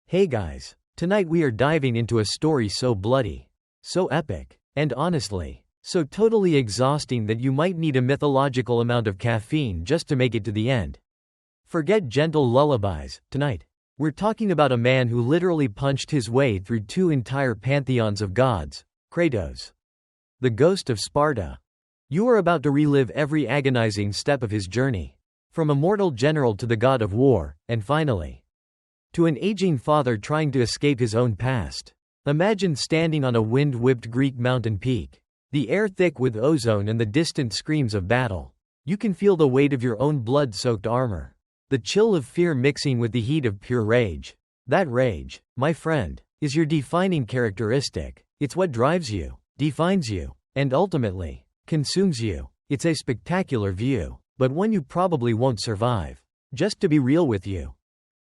Hey guys, tonight we are diving into a story so bloody, so epic, and honestly, so totally exhausting that you might need a mythological amount of caffeine just to make it to the end. Forget gentle lullabies. Tonight, we're talking about a man who literally punched his way through two entire pantheons of gods, Kratos, the ghost of Sparta. You are about to relive every agonizing step of his journey, from a mortal general to the god of war, and finally, to an aging father trying to escape his own past. Imagine standing on a wind-whipped Greek mountain peak, the air thick with ozone and the distant screams of battle. You can feel the weight of your own blood-soaked armor, the chill of fear mixing with the heat of pure rage. That rage, my friend, is your defining characteristic. It's what drives you, defines you, and ultimately, consumes you. It's a spectacular view, but one you probably won't survive. Just to be real with you.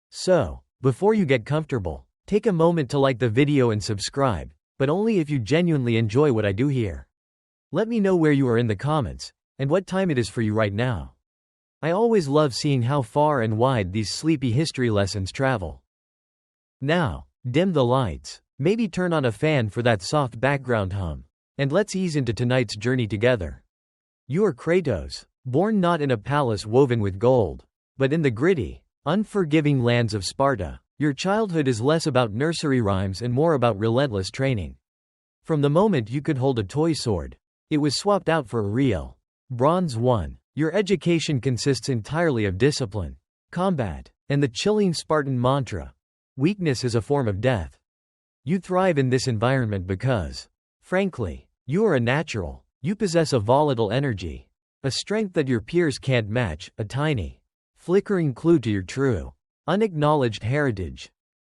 So, before you get comfortable, take a moment to like the video and subscribe, but only if you genuinely enjoy what I do here. Let me know where you are in the comments, and what time it is for you right now. I always love seeing how far and wide these sleepy history lessons travel. Now, dim the lights, maybe turn on a fan for that soft background hum, and let's ease into tonight's journey together. You are Kratos, born not in a palace woven with gold, but in the gritty, unforgiving lands of Sparta. Your childhood is less about nursery rhymes and more about relentless training. From the moment you could hold a toy sword, it was swapped out for a real, bronze one. Your education consists entirely of discipline, combat, and the chilling Spartan mantra: weakness is a form of death. You thrive in this environment because, frankly, you are a natural. You possess a volatile energy, a strength that your peers can't match, a tiny, flickering clue to your true, unacknowledged heritage.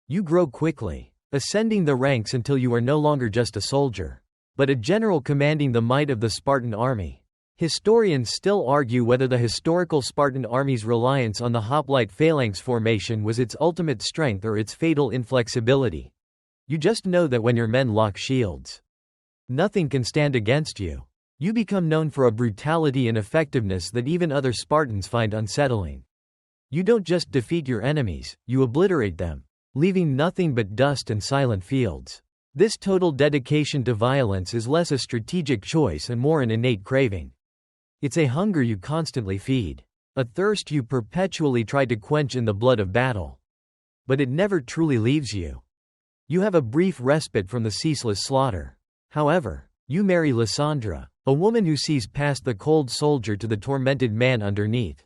You grow quickly, ascending the ranks until you are no longer just a soldier, but a general commanding the might of the Spartan army. Historians still argue whether the historical Spartan army's reliance on the hoplite phalanx formation was its ultimate strength or its fatal inflexibility. You just know that when your men lock shields, nothing can stand against you. You become known for a brutality and effectiveness that even other Spartans find unsettling. You don't just defeat your enemies, you obliterate them, leaving nothing but dust and silent fields. This total dedication to violence is less a strategic choice and more an innate craving. It's a hunger you constantly feed, a thirst you perpetually try to quench in the blood of battle. But it never truly leaves you. You have a brief respite from the ceaseless slaughter. However, you marry Lysandra, a woman who sees past the cold soldier to the tormented man underneath.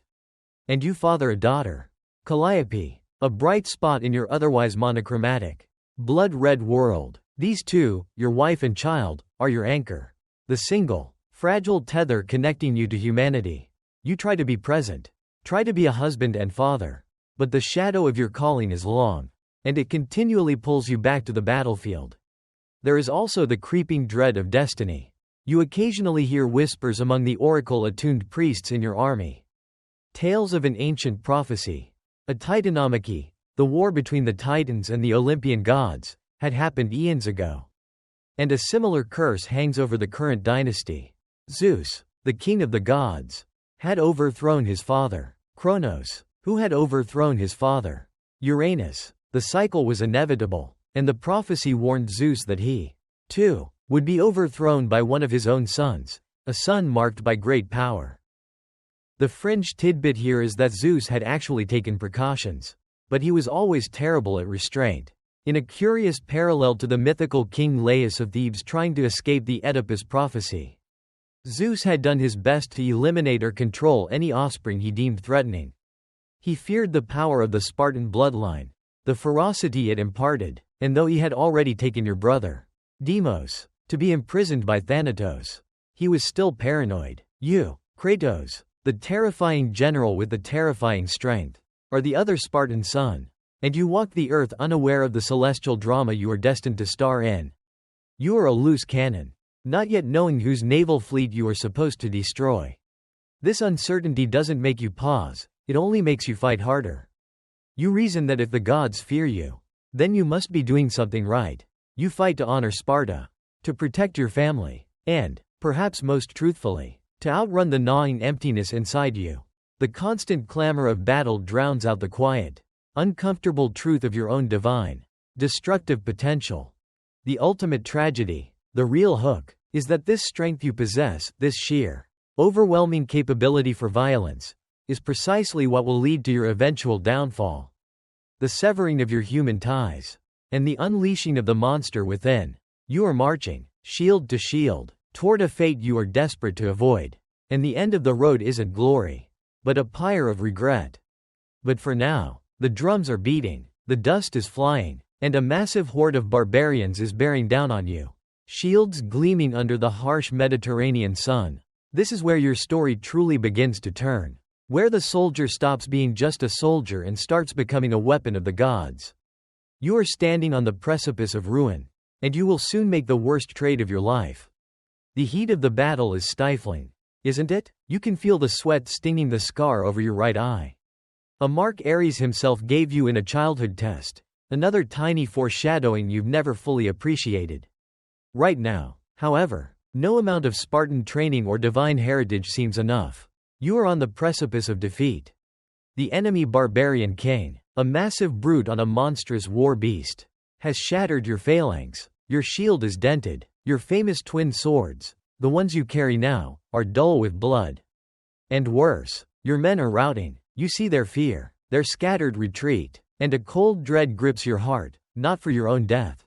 And you father a daughter, Calliope, a bright spot in your otherwise monochromatic, blood-red world. These two, your wife and child, are your anchor. The single, fragile tether connecting you to humanity. You try to be present, try to be a husband and father, but the shadow of your calling is long, and it continually pulls you back to the battlefield. There is also the creeping dread of destiny. You occasionally hear whispers among the oracle-attuned priests in your army. Tales of an ancient prophecy, a titanomachy, the war between the Titans and the Olympian gods, had happened eons ago. And a similar curse hangs over the current dynasty. Zeus, the king of the gods, had overthrown his father, Kronos, who had overthrown his father, Uranus. The cycle was inevitable, and the prophecy warned Zeus that he, too, would be overthrown by one of his own sons, a son marked by great power. The fringe tidbit here is that Zeus had actually taken precautions, but he was always terrible at restraint. In a curious parallel to the mythical king Laius of Thebes trying to escape the Oedipus prophecy, Zeus had done his best to eliminate or control any offspring he deemed threatening. He feared the power of the Spartan bloodline, the ferocity it imparted, and though he had already taken your brother, Deimos, to be imprisoned by Thanatos, he was still paranoid. You, Kratos, the terrifying general with the terrifying strength, are the other Spartan son, and you walk the earth unaware of the celestial drama you are destined to star in. You are a loose cannon, not yet knowing whose naval fleet you are supposed to destroy. This uncertainty doesn't make you pause, it only makes you fight harder. You reason that if the gods fear you, then you must be doing something right. You fight to honor Sparta, to protect your family, and, perhaps most truthfully, to outrun the gnawing emptiness inside you. The constant clamor of battle drowns out the quiet, uncomfortable truth of your own divine, destructive potential. The ultimate tragedy, the real hook, is that this strength you possess, this sheer, overwhelming capability for violence, is precisely what will lead to your eventual downfall. The severing of your human ties, and the unleashing of the monster within. You are marching, shield to shield, toward a fate you are desperate to avoid. And the end of the road isn't glory, but a pyre of regret. But for now, the drums are beating, the dust is flying, and a massive horde of barbarians is bearing down on you. Shields gleaming under the harsh Mediterranean sun. This is where your story truly begins to turn. Where the soldier stops being just a soldier and starts becoming a weapon of the gods. You are standing on the precipice of ruin, and you will soon make the worst trade of your life. The heat of the battle is stifling, isn't it? You can feel the sweat stinging the scar over your right eye. A mark Ares himself gave you in a childhood test, another tiny foreshadowing you've never fully appreciated. Right now, however, no amount of Spartan training or divine heritage seems enough. You are on the precipice of defeat. The enemy barbarian king, a massive brute on a monstrous war beast, has shattered your phalanx. Your shield is dented. Your famous twin swords, the ones you carry now, are dull with blood. And worse, your men are routing. You see their fear, their scattered retreat, and a cold dread grips your heart, not for your own death,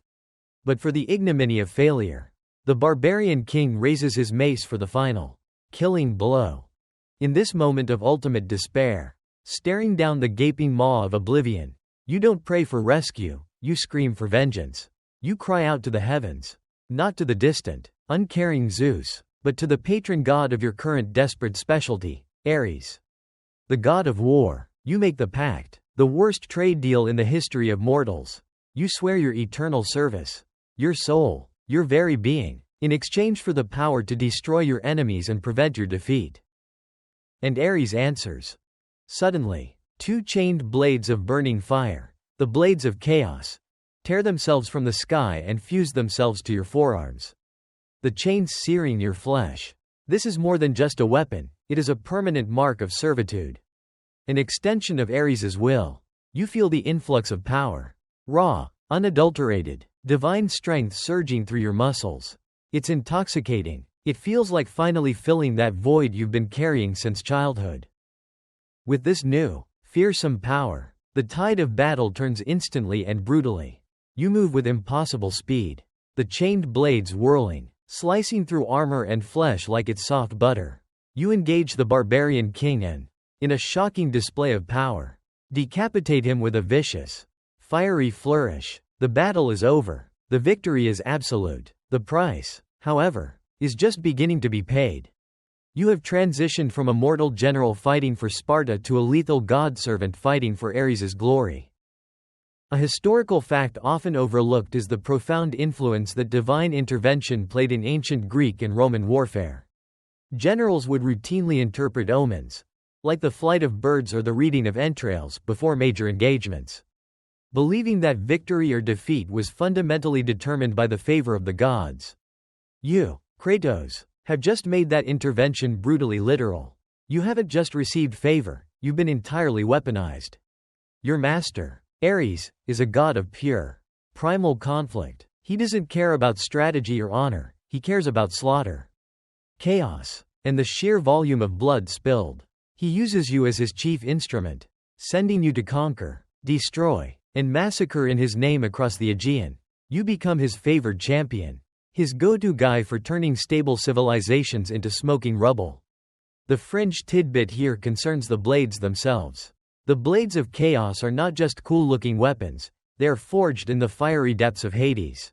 but for the ignominy of failure. The barbarian king raises his mace for the final, killing blow. In this moment of ultimate despair, staring down the gaping maw of oblivion, you don't pray for rescue, you scream for vengeance. You cry out to the heavens, not to the distant, uncaring Zeus, but to the patron god of your current desperate specialty, Ares. The god of war. You make the pact, the worst trade deal in the history of mortals. You swear your eternal service, your soul, your very being, in exchange for the power to destroy your enemies and prevent your defeat. And Ares answers. Suddenly, two chained blades of burning fire, the blades of chaos, tear themselves from the sky and fuse themselves to your forearms. The chains searing your flesh. This is more than just a weapon, it is a permanent mark of servitude. An extension of Ares's will. You feel the influx of power. Raw, unadulterated, divine strength surging through your muscles. It's intoxicating. It feels like finally filling that void you've been carrying since childhood. With this new, fearsome power, the tide of battle turns instantly and brutally. You move with impossible speed, the chained blades whirling, slicing through armor and flesh like it's soft butter. You engage the barbarian king and, in a shocking display of power, decapitate him with a vicious, fiery flourish. The battle is over. The victory is absolute. The price, however, is just beginning to be paid. You have transitioned from a mortal general fighting for Sparta to a lethal godservant fighting for Ares's glory. A historical fact often overlooked is the profound influence that divine intervention played in ancient Greek and Roman warfare. Generals would routinely interpret omens, like the flight of birds or the reading of entrails, before major engagements, believing that victory or defeat was fundamentally determined by the favor of the gods. You, Kratos, have just made that intervention brutally literal. You haven't just received favor, you've been entirely weaponized. Your master, Ares, is a god of pure, primal conflict. He doesn't care about strategy or honor, he cares about slaughter, chaos, and the sheer volume of blood spilled. He uses you as his chief instrument, sending you to conquer, destroy, and massacre in his name across the Aegean. You become his favored champion, his go-to guy for turning stable civilizations into smoking rubble. The fringe tidbit here concerns the blades themselves. The blades of chaos are not just cool-looking weapons, they are forged in the fiery depths of Hades.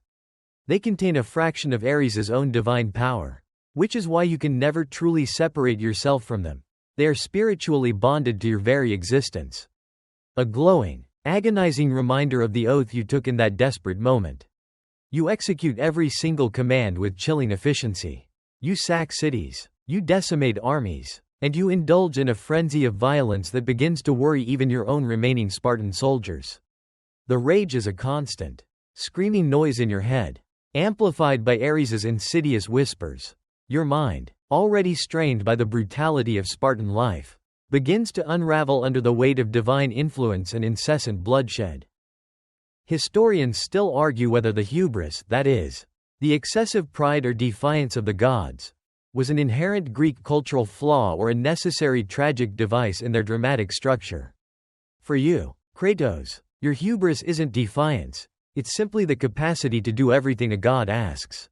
They contain a fraction of Ares's own divine power, which is why you can never truly separate yourself from them. They are spiritually bonded to your very existence. A glowing, agonizing reminder of the oath you took in that desperate moment. You execute every single command with chilling efficiency. You sack cities, you decimate armies, and you indulge in a frenzy of violence that begins to worry even your own remaining Spartan soldiers. The rage is a constant, screaming noise in your head, amplified by Ares's insidious whispers. Your mind, already strained by the brutality of Spartan life, begins to unravel under the weight of divine influence and incessant bloodshed. Historians still argue whether the hubris, that is, the excessive pride or defiance of the gods, was an inherent Greek cultural flaw or a necessary tragic device in their dramatic structure. For you, Kratos, your hubris isn't defiance, it's simply the capacity to do everything a god asks.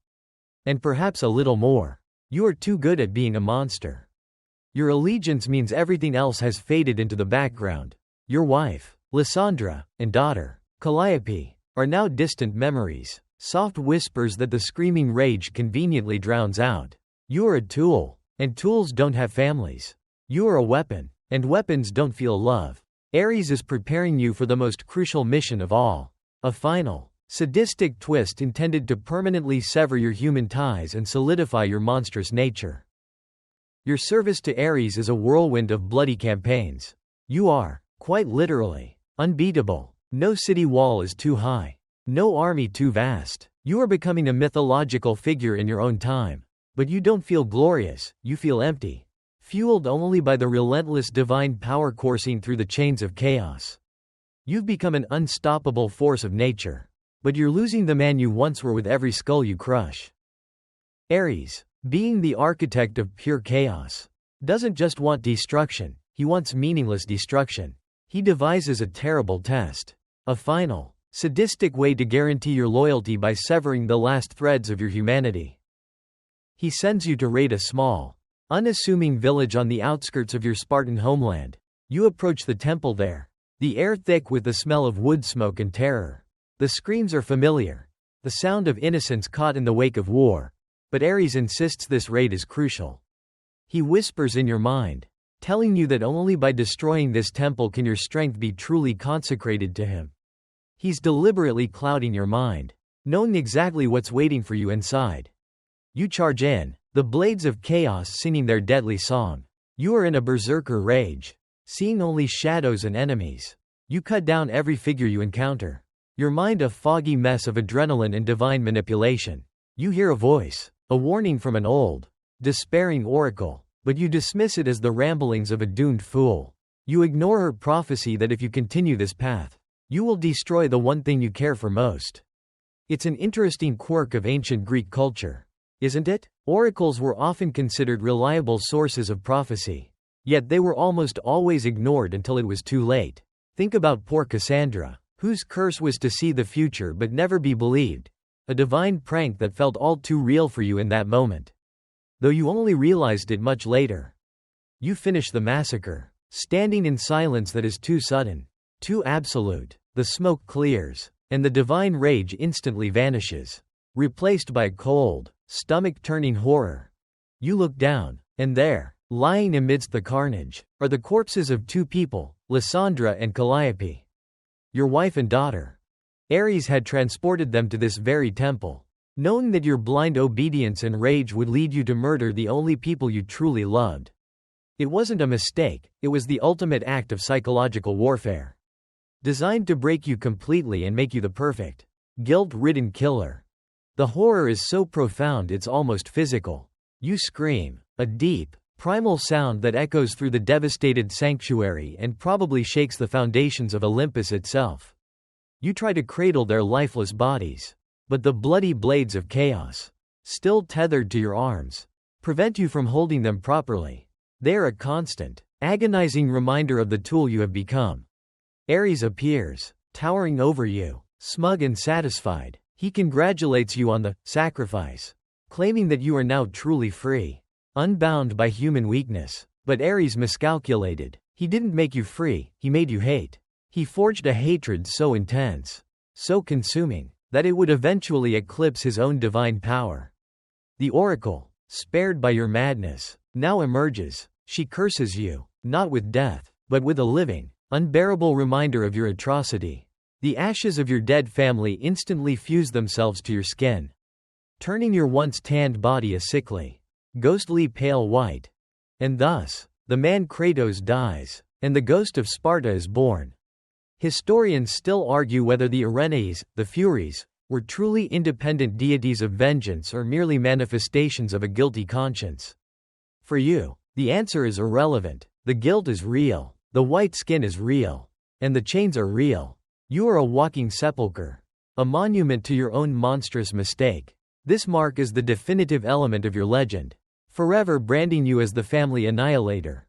And perhaps a little more. You are too good at being a monster. Your allegiance means everything else has faded into the background. Your wife, Lysandra, and daughter, Calliope, are now distant memories, soft whispers that the screaming rage conveniently drowns out. You are a tool, and tools don't have families. You are a weapon, and weapons don't feel love. Ares is preparing you for the most crucial mission of all. A final, sadistic twist intended to permanently sever your human ties and solidify your monstrous nature. Your service to Ares is a whirlwind of bloody campaigns. You are, quite literally, unbeatable. No city wall is too high. No army too vast. You are becoming a mythological figure in your own time. But you don't feel glorious, you feel empty. Fueled only by the relentless divine power coursing through the chains of chaos. You've become an unstoppable force of nature. But you're losing the man you once were with every skull you crush. Ares, being the architect of pure chaos, doesn't just want destruction, he wants meaningless destruction. He devises a terrible test. A final, sadistic way to guarantee your loyalty by severing the last threads of your humanity. He sends you to raid a small, unassuming village on the outskirts of your Spartan homeland. You approach the temple there. The air thick with the smell of wood smoke and terror. The screams are familiar. The sound of innocence caught in the wake of war. But Ares insists this raid is crucial. He whispers in your mind, telling you that only by destroying this temple can your strength be truly consecrated to him. He's deliberately clouding your mind, knowing exactly what's waiting for you inside. You charge in, the blades of chaos singing their deadly song. You are in a berserker rage, seeing only shadows and enemies. You cut down every figure you encounter. Your mind a foggy mess of adrenaline and divine manipulation. You hear a voice, a warning from an old, despairing oracle, but you dismiss it as the ramblings of a doomed fool. You ignore her prophecy that if you continue this path, you will destroy the one thing you care for most. It's an interesting quirk of ancient Greek culture, isn't it? Oracles were often considered reliable sources of prophecy. Yet they were almost always ignored until it was too late. Think about poor Cassandra, whose curse was to see the future but never be believed. A divine prank that felt all too real for you in that moment. Though you only realized it much later. You finish the massacre, standing in silence that is too sudden, too absolute. The smoke clears, and the divine rage instantly vanishes, replaced by cold, stomach-turning horror. You look down, and there, lying amidst the carnage, are the corpses of two people, Lysandra and Calliope. Your wife and daughter. Ares had transported them to this very temple, knowing that your blind obedience and rage would lead you to murder the only people you truly loved. It wasn't a mistake, it was the ultimate act of psychological warfare. Designed to break you completely and make you the perfect, guilt-ridden killer. The horror is so profound it's almost physical. You scream, a deep, primal sound that echoes through the devastated sanctuary and probably shakes the foundations of Olympus itself. You try to cradle their lifeless bodies, but the bloody blades of chaos, still tethered to your arms, prevent you from holding them properly. They are a constant, agonizing reminder of the tool you have become. Ares appears, towering over you, smug and satisfied. He congratulates you on the sacrifice, claiming that you are now truly free, unbound by human weakness. But Ares miscalculated. He didn't make you free, he made you hate. He forged a hatred so intense, so consuming, that it would eventually eclipse his own divine power. The oracle, spared by your madness, now emerges. She curses you, not with death, but with a living, unbearable reminder of your atrocity. The ashes of your dead family instantly fuse themselves to your skin, turning your once tanned body a sickly, ghostly pale white. And thus, the man Kratos dies, and the ghost of Sparta is born. Historians still argue whether the Erinyes, the Furies, were truly independent deities of vengeance or merely manifestations of a guilty conscience. For you, the answer is irrelevant. The guilt is real, the white skin is real, and the chains are real. You are a walking sepulchre. A monument to your own monstrous mistake. This mark is the definitive element of your legend, forever branding you as the family annihilator.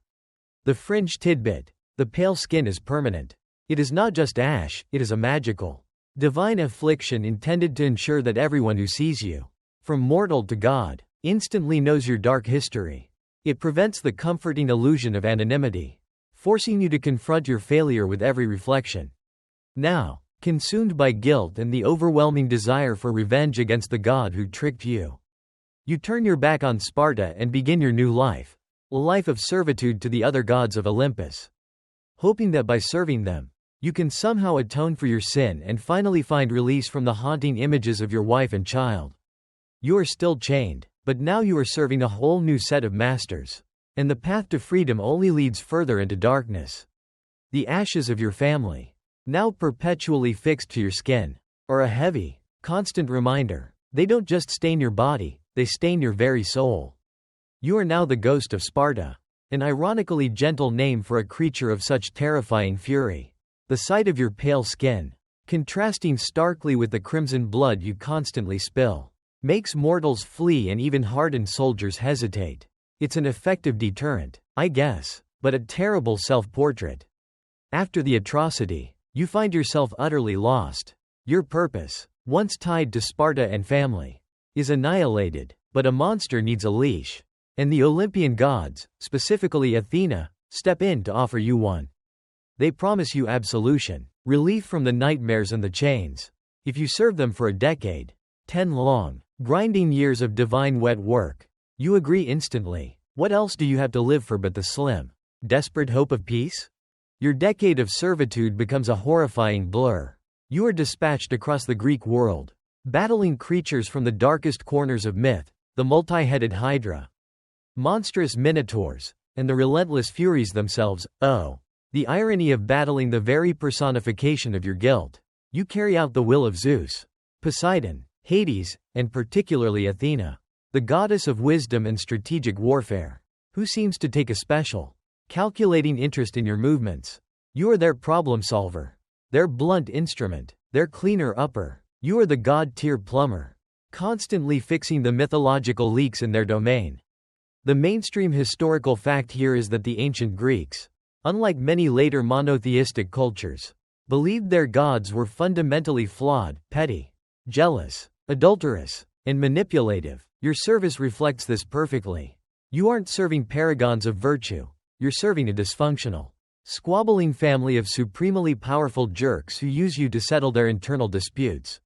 The fringe tidbit. The pale skin is permanent. It is not just ash, it is a magical, divine affliction intended to ensure that everyone who sees you, from mortal to god, instantly knows your dark history. It prevents the comforting illusion of anonymity, forcing you to confront your failure with every reflection. Now, consumed by guilt and the overwhelming desire for revenge against the god who tricked you, you turn your back on Sparta and begin your new life, a life of servitude to the other gods of Olympus, hoping that by serving them, you can somehow atone for your sin and finally find release from the haunting images of your wife and child. You are still chained, but now you are serving a whole new set of masters, and the path to freedom only leads further into darkness. The ashes of your family, now perpetually fixed to your skin, are a heavy, constant reminder. They don't just stain your body, they stain your very soul. You are now the ghost of Sparta, an ironically gentle name for a creature of such terrifying fury. The sight of your pale skin, contrasting starkly with the crimson blood you constantly spill, makes mortals flee and even hardened soldiers hesitate. It's an effective deterrent, I guess, but a terrible self-portrait. After the atrocity, you find yourself utterly lost. Your purpose, once tied to Sparta and family, is annihilated, but a monster needs a leash. And the Olympian gods, specifically Athena, step in to offer you one. They promise you absolution, relief from the nightmares and the chains. If you serve them for a decade, 10 long, grinding years of divine wet work, you agree instantly. What else do you have to live for but the slim, desperate hope of peace? Your decade of servitude becomes a horrifying blur. You are dispatched across the Greek world, battling creatures from the darkest corners of myth, the multi-headed Hydra, monstrous minotaurs, and the relentless Furies themselves. Oh, the irony of battling the very personification of your guilt. You carry out the will of Zeus, Poseidon, Hades, and particularly Athena, the goddess of wisdom and strategic warfare, who seems to take a special, calculating interest in your movements. You are their problem solver, their blunt instrument, their cleaner upper. You are the god-tier plumber, constantly fixing the mythological leaks in their domain. The mainstream historical fact here is that the ancient Greeks, unlike many later monotheistic cultures, believed their gods were fundamentally flawed, petty, jealous, adulterous, and manipulative. Your service reflects this perfectly. You aren't serving paragons of virtue. You're serving a dysfunctional, squabbling family of supremely powerful jerks who use you to settle their internal disputes.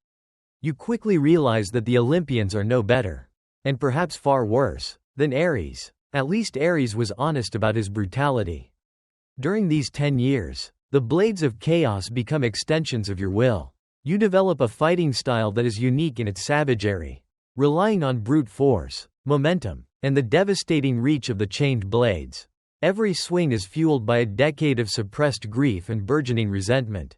You quickly realize that the Olympians are no better, and perhaps far worse, than Ares. At least Ares was honest about his brutality. During these 10 years, the blades of chaos become extensions of your will. You develop a fighting style that is unique in its savagery, relying on brute force, momentum, and the devastating reach of the chained blades. Every swing is fueled by a decade of suppressed grief and burgeoning resentment.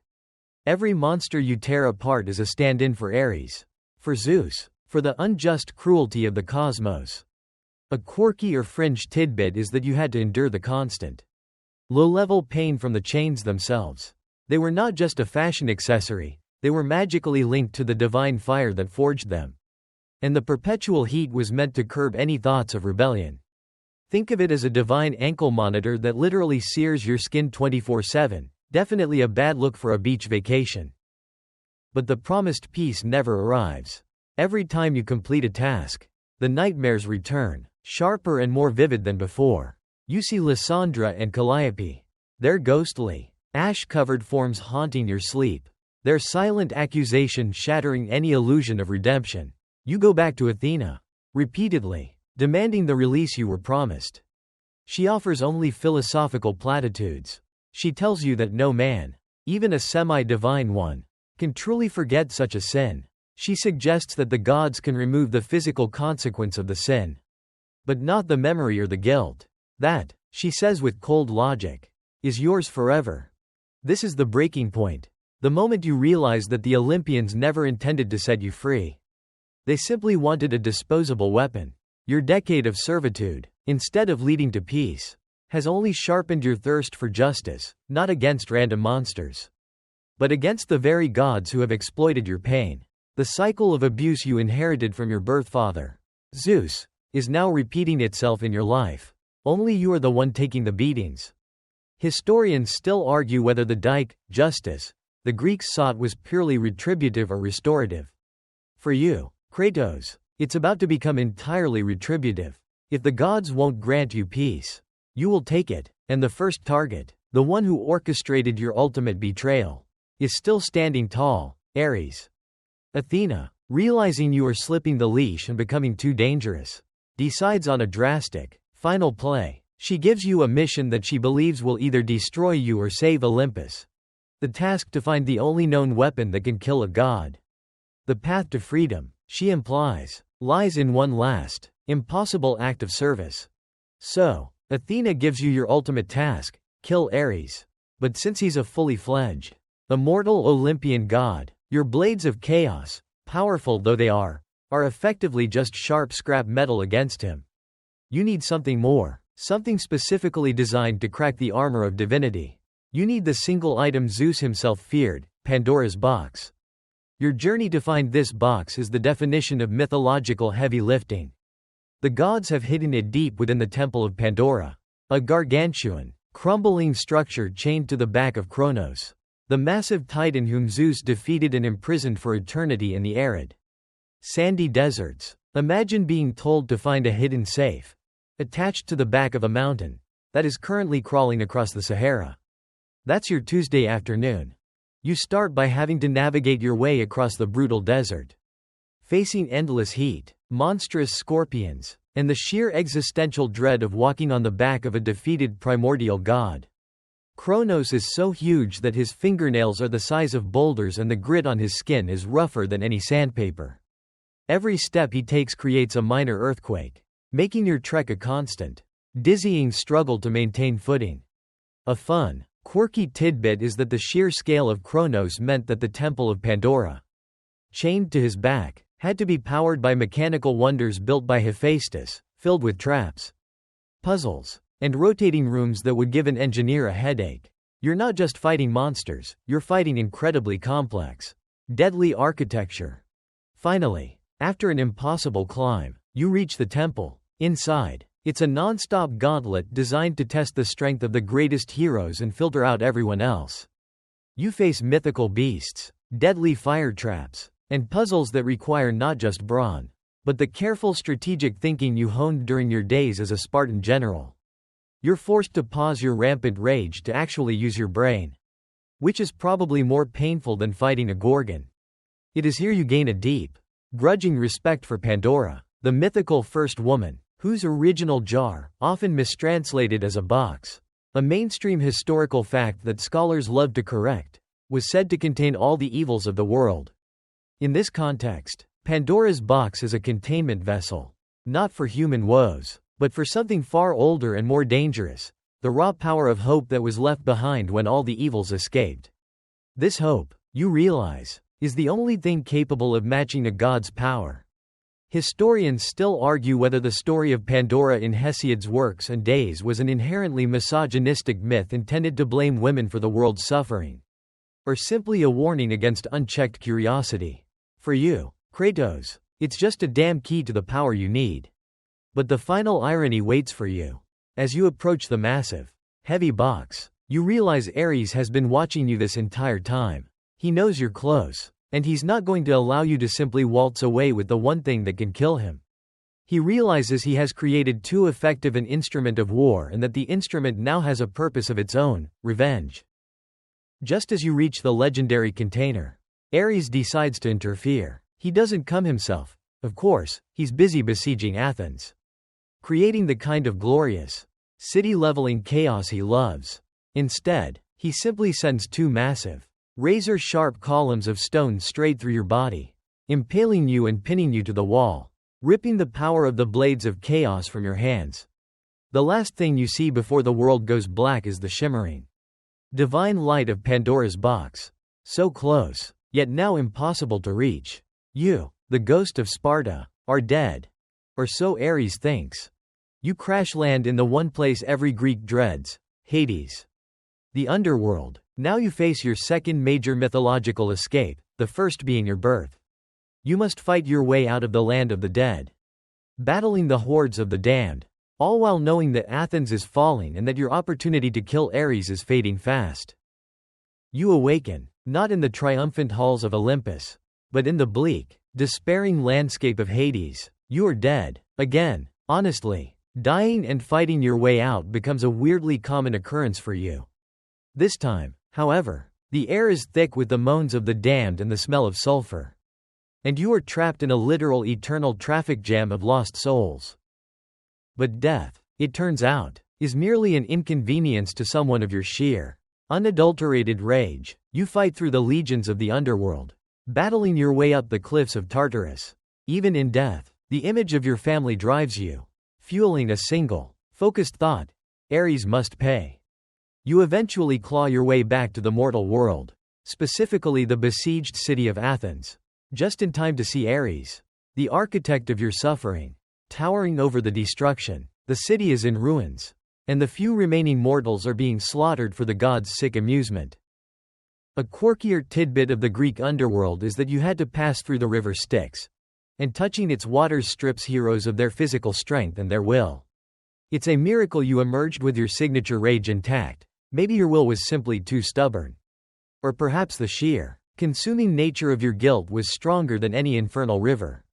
Every monster you tear apart is a stand-in for Ares, for Zeus, for the unjust cruelty of the cosmos. A quirky or fringe tidbit is that you had to endure the constant, low-level pain from the chains themselves. They were not just a fashion accessory, they were magically linked to the divine fire that forged them. And the perpetual heat was meant to curb any thoughts of rebellion. Think of it as a divine ankle monitor that literally sears your skin 24/7, definitely a bad look for a beach vacation. But the promised peace never arrives. Every time you complete a task, the nightmares return, sharper and more vivid than before. You see Lysandra and Calliope, their ghostly, ash-covered forms haunting your sleep, their silent accusation shattering any illusion of redemption. You go back to Athena, repeatedly, demanding the release you were promised. She offers only philosophical platitudes. She tells you that no man, even a semi-divine one, can truly forget such a sin. She suggests that the gods can remove the physical consequence of the sin, but not the memory or the guilt. That, she says with cold logic, is yours forever. This is the breaking point. The moment you realize that the Olympians never intended to set you free. They simply wanted a disposable weapon. Your decade of servitude, instead of leading to peace, has only sharpened your thirst for justice, not against random monsters, but against the very gods who have exploited your pain. The cycle of abuse you inherited from your birth father, Zeus, is now repeating itself in your life. Only you are the one taking the beatings. Historians still argue whether the dike, justice, the Greeks sought was purely retributive or restorative. For you, Kratos, it's about to become entirely retributive. If the gods won't grant you peace, you will take it, and the first target, the one who orchestrated your ultimate betrayal, is still standing tall, Ares. Athena, realizing you are slipping the leash and becoming too dangerous, decides on a drastic, final play. She gives you a mission that she believes will either destroy you or save Olympus. The task to find the only known weapon that can kill a god. The path to freedom, she implies, lies in one last, impossible act of service. So, Athena gives you your ultimate task, kill Ares. But since he's a fully fledged, immortal Olympian god, your blades of chaos, powerful though they are effectively just sharp scrap metal against him. You need something more, something specifically designed to crack the armor of divinity. You need the single item Zeus himself feared, Pandora's box. Your journey to find this box is the definition of mythological heavy lifting. The gods have hidden it deep within the temple of Pandora, a gargantuan, crumbling structure chained to the back of Kronos, the massive titan whom Zeus defeated and imprisoned for eternity in the arid, sandy deserts. Imagine being told to find a hidden safe, attached to the back of a mountain, that is currently crawling across the Sahara. That's your Tuesday afternoon. You start by having to navigate your way across the brutal desert, facing endless heat, monstrous scorpions, and the sheer existential dread of walking on the back of a defeated primordial god. Kronos is so huge that his fingernails are the size of boulders and the grit on his skin is rougher than any sandpaper. Every step he takes creates a minor earthquake, making your trek a constant, dizzying struggle to maintain footing. A fun, quirky tidbit is that the sheer scale of Kronos meant that the Temple of Pandora, chained to his back, had to be powered by mechanical wonders built by Hephaestus, filled with traps, puzzles, and rotating rooms that would give an engineer a headache. You're not just fighting monsters, you're fighting incredibly complex, deadly architecture. Finally, after an impossible climb, you reach the temple. Inside, it's a non-stop gauntlet designed to test the strength of the greatest heroes and filter out everyone else. You face mythical beasts, deadly fire traps, and puzzles that require not just brawn, but the careful strategic thinking you honed during your days as a Spartan general. You're forced to pause your rampant rage to actually use your brain, which is probably more painful than fighting a Gorgon. It is here you gain a deep, grudging respect for Pandora, the mythical first woman, whose original jar, often mistranslated as a box, a mainstream historical fact that scholars love to correct, was said to contain all the evils of the world. In this context, Pandora's box is a containment vessel, not for human woes, but for something far older and more dangerous, the raw power of hope that was left behind when all the evils escaped. This hope, you realize, is the only thing capable of matching a god's power. Historians still argue whether the story of Pandora in Hesiod's works and days was an inherently misogynistic myth intended to blame women for the world's suffering, or simply a warning against unchecked curiosity. For you, Kratos, it's just a damn key to the power you need. But the final irony waits for you. As you approach the massive, heavy box, you realize Ares has been watching you this entire time. He knows you're close, and he's not going to allow you to simply waltz away with the one thing that can kill him. He realizes he has created too effective an instrument of war and that the instrument now has a purpose of its own, revenge. Just as you reach the legendary container, Ares decides to interfere. He doesn't come himself. Of course, he's busy besieging Athens, creating the kind of glorious, city-leveling chaos he loves. Instead, he simply sends two massive, razor-sharp columns of stone straight through your body, impaling you and pinning you to the wall, ripping the power of the blades of chaos from your hands. The last thing you see before the world goes black is the shimmering, divine light of Pandora's box, so close, yet now impossible to reach. You, the ghost of Sparta, are dead. Or so Ares thinks. You crash land in the one place every Greek dreads, Hades. The underworld. Now you face your second major mythological escape, the first being your birth. You must fight your way out of the land of the dead, battling the hordes of the damned, all while knowing that Athens is falling and that your opportunity to kill Ares is fading fast. You awaken, not in the triumphant halls of Olympus, but in the bleak, despairing landscape of Hades. You are dead. Again. Honestly, dying and fighting your way out becomes a weirdly common occurrence for you. This time, however, the air is thick with the moans of the damned and the smell of sulfur. And you are trapped in a literal eternal traffic jam of lost souls. But death, it turns out, is merely an inconvenience to someone of your sheer, unadulterated rage. You fight through the legions of the underworld, battling your way up the cliffs of Tartarus. Even in death, the image of your family drives you, fueling a single, focused thought: Ares must pay. You eventually claw your way back to the mortal world, specifically the besieged city of Athens, just in time to see Ares, the architect of your suffering, towering over the destruction. The city is in ruins, and the few remaining mortals are being slaughtered for the gods' sick amusement. A quirkier tidbit of the Greek underworld is that you had to pass through the river Styx, and touching its waters strips heroes of their physical strength and their will. It's a miracle you emerged with your signature rage intact. Maybe your will was simply too stubborn. Or perhaps the sheer, consuming nature of your guilt was stronger than any infernal river.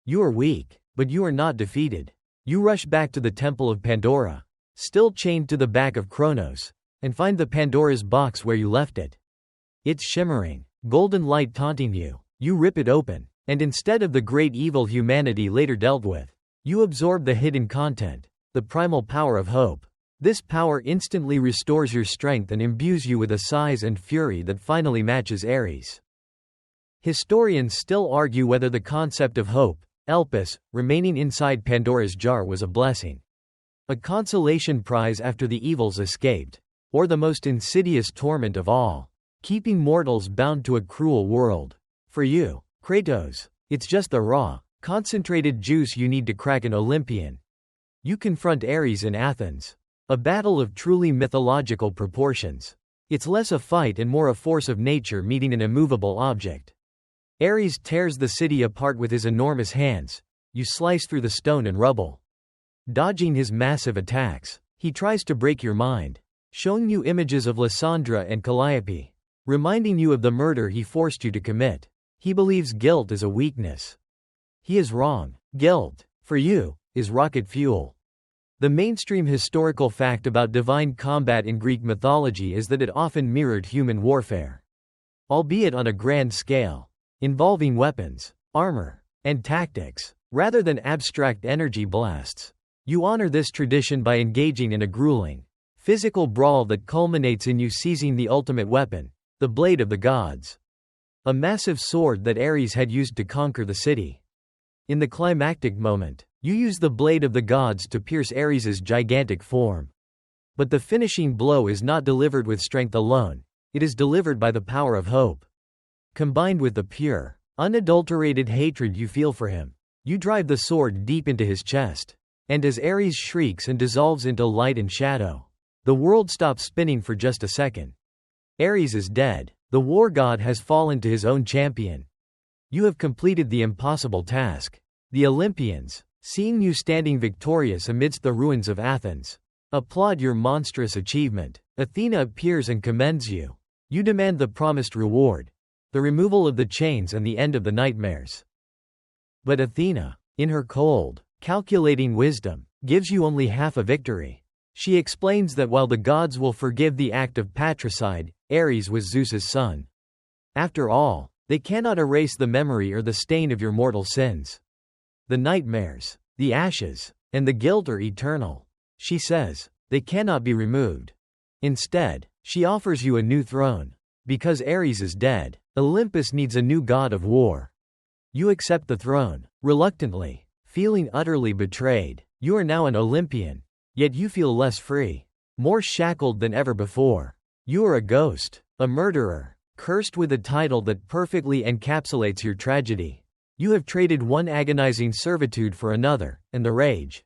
You are weak, but you are not defeated. You rush back to the Temple of Pandora, still chained to the back of Kronos, and find the Pandora's box where you left it. It's shimmering, golden light taunting you. You rip it open, and instead of the great evil humanity later dealt with, you absorb the hidden content, the primal power of hope. This power instantly restores your strength and imbues you with a size and fury that finally matches Ares. Historians still argue whether the concept of hope, Olympus, remaining inside Pandora's jar was a blessing, a consolation prize after the evils escaped, or the most insidious torment of all, keeping mortals bound to a cruel world. For you, Kratos, it's just the raw, concentrated juice you need to crack an Olympian. You confront Ares in Athens. A battle of truly mythological proportions. It's less a fight and more a force of nature meeting an immovable object. Ares tears the city apart with his enormous hands. You slice through the stone and rubble, dodging his massive attacks. He tries to break your mind, showing you images of Lysandra and Calliope, reminding you of the murder he forced you to commit. He believes guilt is a weakness. He is wrong. Guilt, for you, is rocket fuel. The mainstream historical fact about divine combat in Greek mythology is that it often mirrored human warfare, albeit on a grand scale, involving weapons, armor, and tactics, rather than abstract energy blasts. You honor this tradition by engaging in a grueling, physical brawl that culminates in you seizing the ultimate weapon, the blade of the gods, a massive sword that Ares had used to conquer the city. In the climactic moment, you use the blade of the gods to pierce Ares's gigantic form. But the finishing blow is not delivered with strength alone, it is delivered by the power of hope. Combined with the pure, unadulterated hatred you feel for him, you drive the sword deep into his chest. And as Ares shrieks and dissolves into light and shadow, the world stops spinning for just a second. Ares is dead, the war god has fallen to his own champion. You have completed the impossible task. The Olympians, seeing you standing victorious amidst the ruins of Athens, applaud your monstrous achievement. Athena appears and commends you. You demand the promised reward, the removal of the chains and the end of the nightmares. But Athena, in her cold, calculating wisdom, gives you only half a victory. She explains that while the gods will forgive the act of patricide, Ares was Zeus's son. After all, they cannot erase the memory or the stain of your mortal sins. The nightmares, the ashes, and the guilt are eternal. She says, they cannot be removed. Instead, she offers you a new throne. Because Ares is dead, Olympus needs a new god of war. You accept the throne, reluctantly, feeling utterly betrayed. You are now an Olympian, yet you feel less free, more shackled than ever before. You are a ghost, a murderer, cursed with a title that perfectly encapsulates your tragedy. You have traded one agonizing servitude for another, and the rage,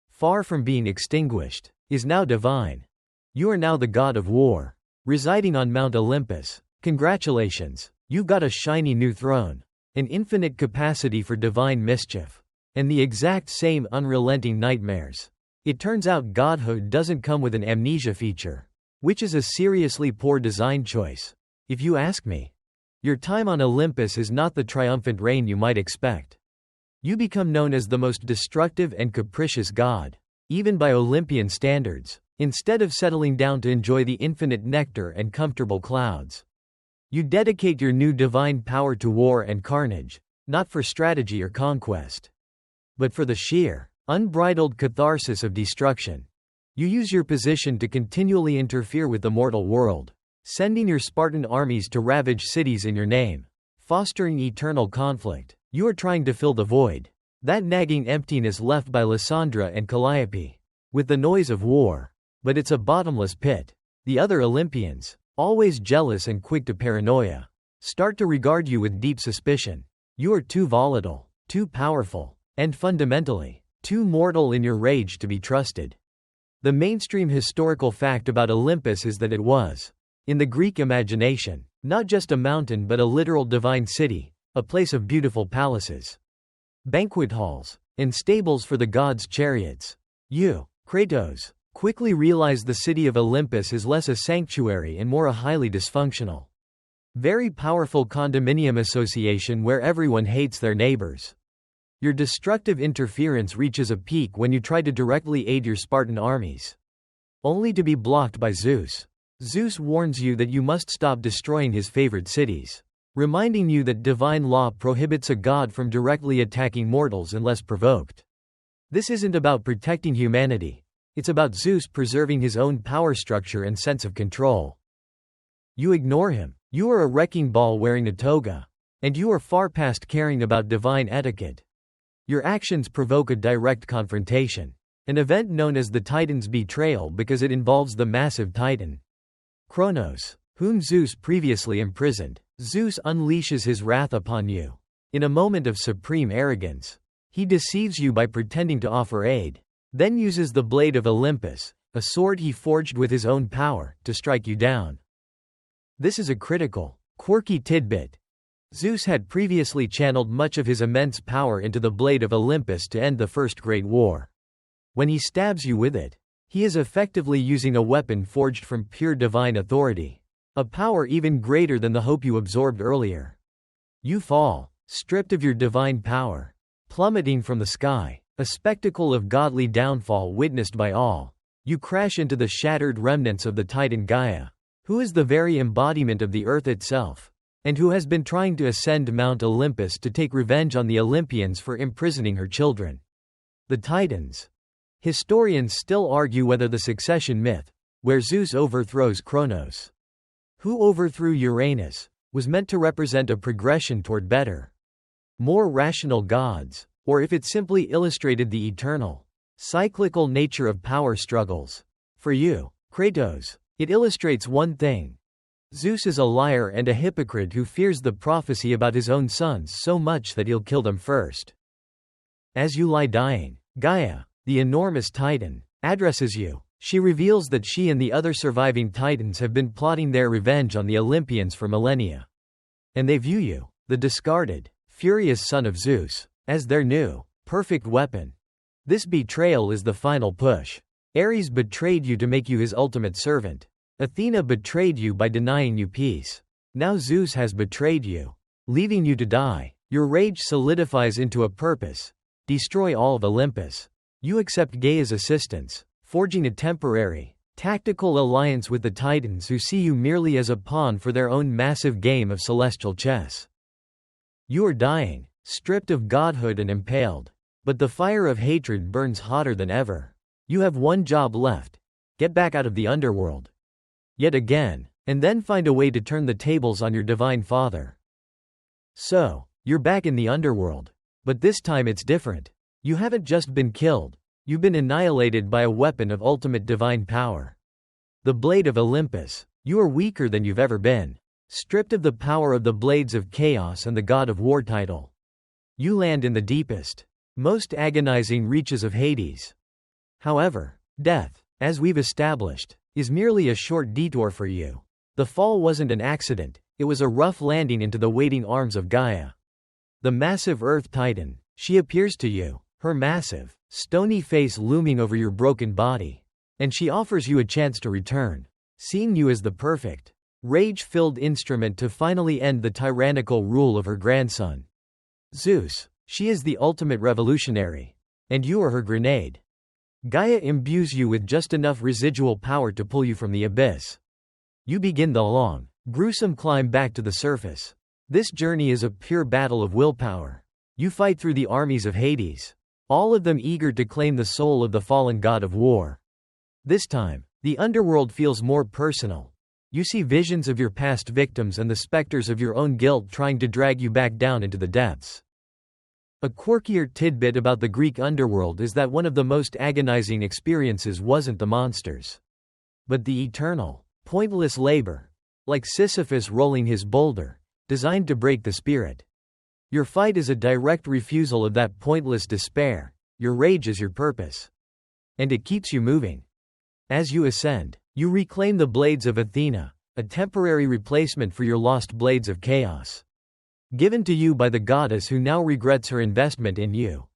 far from being extinguished, is now divine. You are now the god of war. residing on Mount Olympus. Congratulations, you've got a shiny new throne, an infinite capacity for divine mischief, and the exact same unrelenting nightmares. It turns out godhood doesn't come with an amnesia feature, which is a seriously poor design choice, if you ask me. Your time on Olympus is not the triumphant reign you might expect. You become known as the most destructive and capricious god, even by Olympian standards, instead of settling down to enjoy the infinite nectar and comfortable clouds. You dedicate your new divine power to war and carnage, not for strategy or conquest, but for the sheer, unbridled catharsis of destruction. You use your position to continually interfere with the mortal world, sending your Spartan armies to ravage cities in your name, fostering eternal conflict. You are trying to fill the void, that nagging emptiness left by Lysandra and Calliope, with the noise of war. But it's a bottomless pit. The other Olympians, always jealous and quick to paranoia, start to regard you with deep suspicion. You are too volatile, too powerful, and fundamentally, too mortal in your rage to be trusted. The mainstream historical fact about Olympus is that it was, in the Greek imagination, not just a mountain but a literal divine city, a place of beautiful palaces, banquet halls, and stables for the gods' chariots. You, Kratos, quickly realize the city of Olympus is less a sanctuary and more a highly dysfunctional, very powerful condominium association where everyone hates their neighbors. Your destructive interference reaches a peak when you try to directly aid your Spartan armies, only to be blocked by Zeus. Zeus warns you that you must stop destroying his favored cities, reminding you that divine law prohibits a god from directly attacking mortals unless provoked. This isn't about protecting humanity. It's about Zeus preserving his own power structure and sense of control. You ignore him. You are a wrecking ball wearing a toga, and you are far past caring about divine etiquette. Your actions provoke a direct confrontation, an event known as the Titan's betrayal because it involves the massive Titan, Kronos, whom Zeus previously imprisoned. Zeus unleashes his wrath upon you. In a moment of supreme arrogance, he deceives you by pretending to offer aid, then uses the blade of Olympus, a sword he forged with his own power, to strike you down. This is a critical, quirky tidbit. Zeus had previously channeled much of his immense power into the blade of Olympus to end the First Great War. When he stabs you with it, he is effectively using a weapon forged from pure divine authority, a power even greater than the hope you absorbed earlier. You fall, stripped of your divine power, plummeting from the sky, a spectacle of godly downfall witnessed by all. You crash into the shattered remnants of the Titan Gaia, who is the very embodiment of the earth itself, and who has been trying to ascend Mount Olympus to take revenge on the Olympians for imprisoning her children. The Titans. Historians still argue whether the succession myth, where Zeus overthrows Kronos, who overthrew Uranus, was meant to represent a progression toward better, more rational gods, or if it simply illustrated the eternal, cyclical nature of power struggles. For you, Kratos, it illustrates one thing. Zeus is a liar and a hypocrite who fears the prophecy about his own sons so much that he'll kill them first. As you lie dying, Gaia, the enormous Titan, addresses you. She reveals that she and the other surviving Titans have been plotting their revenge on the Olympians for millennia. And they view you, the discarded, furious son of Zeus, as their new, perfect weapon. This betrayal is the final push. Ares betrayed you to make you his ultimate servant. Athena betrayed you by denying you peace. Now Zeus has betrayed you, leaving you to die. Your rage solidifies into a purpose: destroy all of Olympus. You accept Gaia's assistance, forging a temporary, tactical alliance with the Titans who see you merely as a pawn for their own massive game of celestial chess. You are dying, stripped of godhood and impaled. But the fire of hatred burns hotter than ever. You have one job left: get back out of the underworld. Yet again, and then find a way to turn the tables on your divine father. So, you're back in the underworld. But this time it's different. You haven't just been killed. You've been annihilated by a weapon of ultimate divine power. The blade of Olympus. You are weaker than you've ever been. Stripped of the power of the blades of chaos and the god of war title. You land in the deepest, most agonizing reaches of Hades. However, death, as we've established, is merely a short detour for you. The fall wasn't an accident, it was a rough landing into the waiting arms of Gaia. The massive Earth Titan, she appears to you, her massive, stony face looming over your broken body. And she offers you a chance to return, seeing you as the perfect, rage-filled instrument to finally end the tyrannical rule of her grandson. Zeus, she is the ultimate revolutionary. And you are her grenade. Gaia imbues you with just enough residual power to pull you from the abyss. You begin the long, gruesome climb back to the surface. This journey is a pure battle of willpower. You fight through the armies of Hades, all of them eager to claim the soul of the fallen god of war. This time, the underworld feels more personal. You see visions of your past victims and the specters of your own guilt trying to drag you back down into the depths. A quirkier tidbit about the Greek underworld is that one of the most agonizing experiences wasn't the monsters, but the eternal, pointless labor, like Sisyphus rolling his boulder, designed to break the spirit. Your fight is a direct refusal of that pointless despair, your rage is your purpose. And it keeps you moving. As you ascend, you reclaim the blades of Athena, a temporary replacement for your lost blades of chaos, given to you by the goddess who now regrets her investment in you.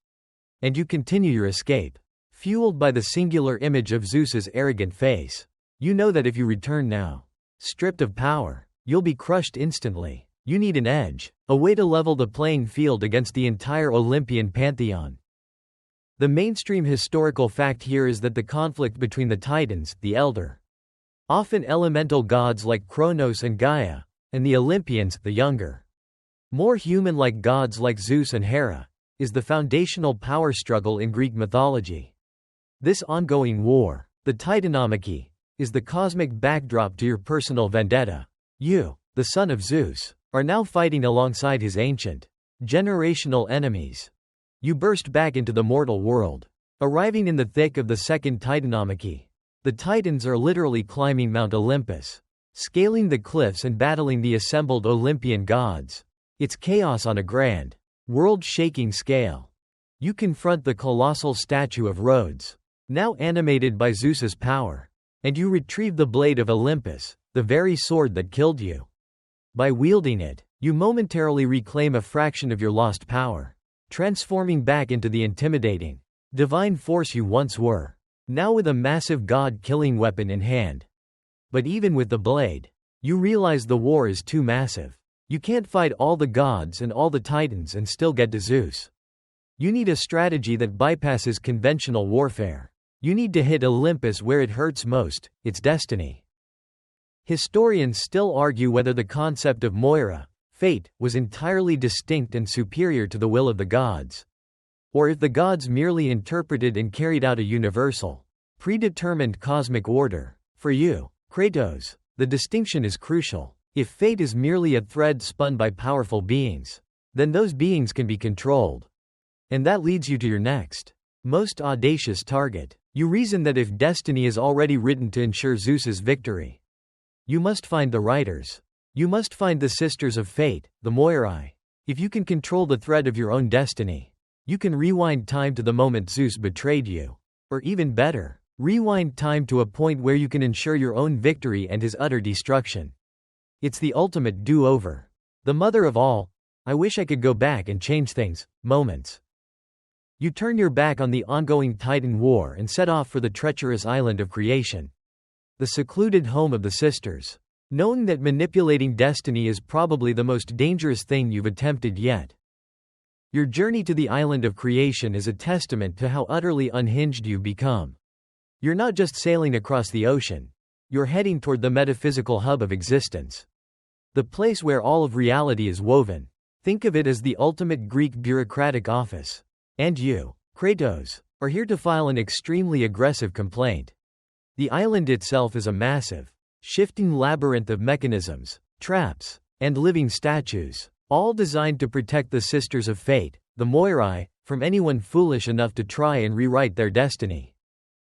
And you continue your escape, fueled by the singular image of Zeus's arrogant face. You know that if you return now, stripped of power, you'll be crushed instantly. You need an edge, a way to level the playing field against the entire Olympian pantheon. The mainstream historical fact here is that the conflict between the Titans, the elder, often elemental gods like Kronos and Gaia, and the Olympians, the younger, more human-like gods like Zeus and Hera, is the foundational power struggle in Greek mythology. This ongoing war, the Titanomachy, is the cosmic backdrop to your personal vendetta. You, the son of Zeus, are now fighting alongside his ancient, generational enemies. You burst back into the mortal world, arriving in the thick of the second Titanomachy. The Titans are literally climbing Mount Olympus, scaling the cliffs and battling the assembled Olympian gods. It's chaos on a grand, world-shaking scale. You confront the colossal statue of Rhodes, now animated by Zeus's power, and you retrieve the blade of Olympus, the very sword that killed you. By wielding it, you momentarily reclaim a fraction of your lost power, transforming back into the intimidating, divine force you once were, now with a massive god-killing weapon in hand. But even with the blade, you realize the war is too massive. You can't fight all the gods and all the titans and still get to Zeus. You need a strategy that bypasses conventional warfare. You need to hit Olympus where it hurts most, its destiny. Historians still argue whether the concept of Moira, fate, was entirely distinct and superior to the will of the gods, or if the gods merely interpreted and carried out a universal, predetermined cosmic order. For you, Kratos, the distinction is crucial. If fate is merely a thread spun by powerful beings, then those beings can be controlled. And that leads you to your next, most audacious target. You reason that if destiny is already written to ensure Zeus's victory, you must find the writers. You must find the sisters of fate, the Moirai. If you can control the thread of your own destiny, you can rewind time to the moment Zeus betrayed you. Or even better, rewind time to a point where you can ensure your own victory and his utter destruction. It's the ultimate do-over. The mother of all, I wish I could go back and change things, moments. You turn your back on the ongoing Titan war and set off for the treacherous island of creation, the secluded home of the sisters, knowing that manipulating destiny is probably the most dangerous thing you've attempted yet. Your journey to the island of creation is a testament to how utterly unhinged you've become. You're not just sailing across the ocean. You're heading toward the metaphysical hub of existence, the place where all of reality is woven. Think of it as the ultimate Greek bureaucratic office. And you, Kratos, are here to file an extremely aggressive complaint. The island itself is a massive, shifting labyrinth of mechanisms, traps, and living statues, all designed to protect the Sisters of Fate, the Moirai, from anyone foolish enough to try and rewrite their destiny.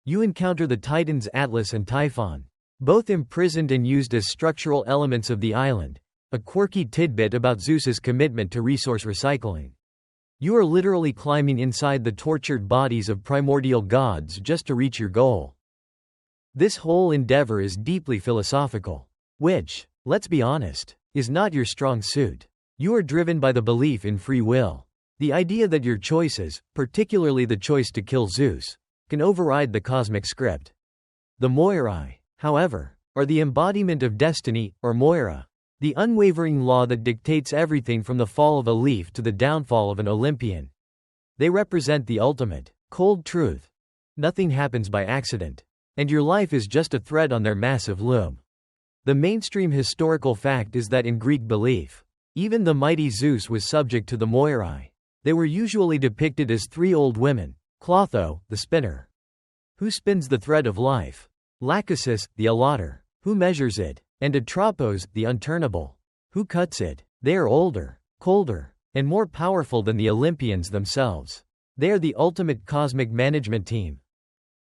You encounter the Titans Atlas and Typhon, both imprisoned and used as structural elements of the island, a quirky tidbit about Zeus's commitment to resource recycling. You are literally climbing inside the tortured bodies of primordial gods just to reach your goal. This whole endeavor is deeply philosophical. Which, let's be honest, is not your strong suit. You are driven by the belief in free will. The idea that your choices, particularly the choice to kill Zeus, can override the cosmic script. The Moirai, however, are the embodiment of destiny, or Moira, the unwavering law that dictates everything from the fall of a leaf to the downfall of an Olympian. They represent the ultimate, cold truth. Nothing happens by accident, and your life is just a thread on their massive loom. The mainstream historical fact is that in Greek belief, even the mighty Zeus was subject to the Moirai. They were usually depicted as three old women: Clotho, the spinner, who spins the thread of life; Lachesis, the allotter, who measures it; and Atropos, the unturnable, who cuts it. They are older, colder, and more powerful than the Olympians themselves. They are the ultimate cosmic management team.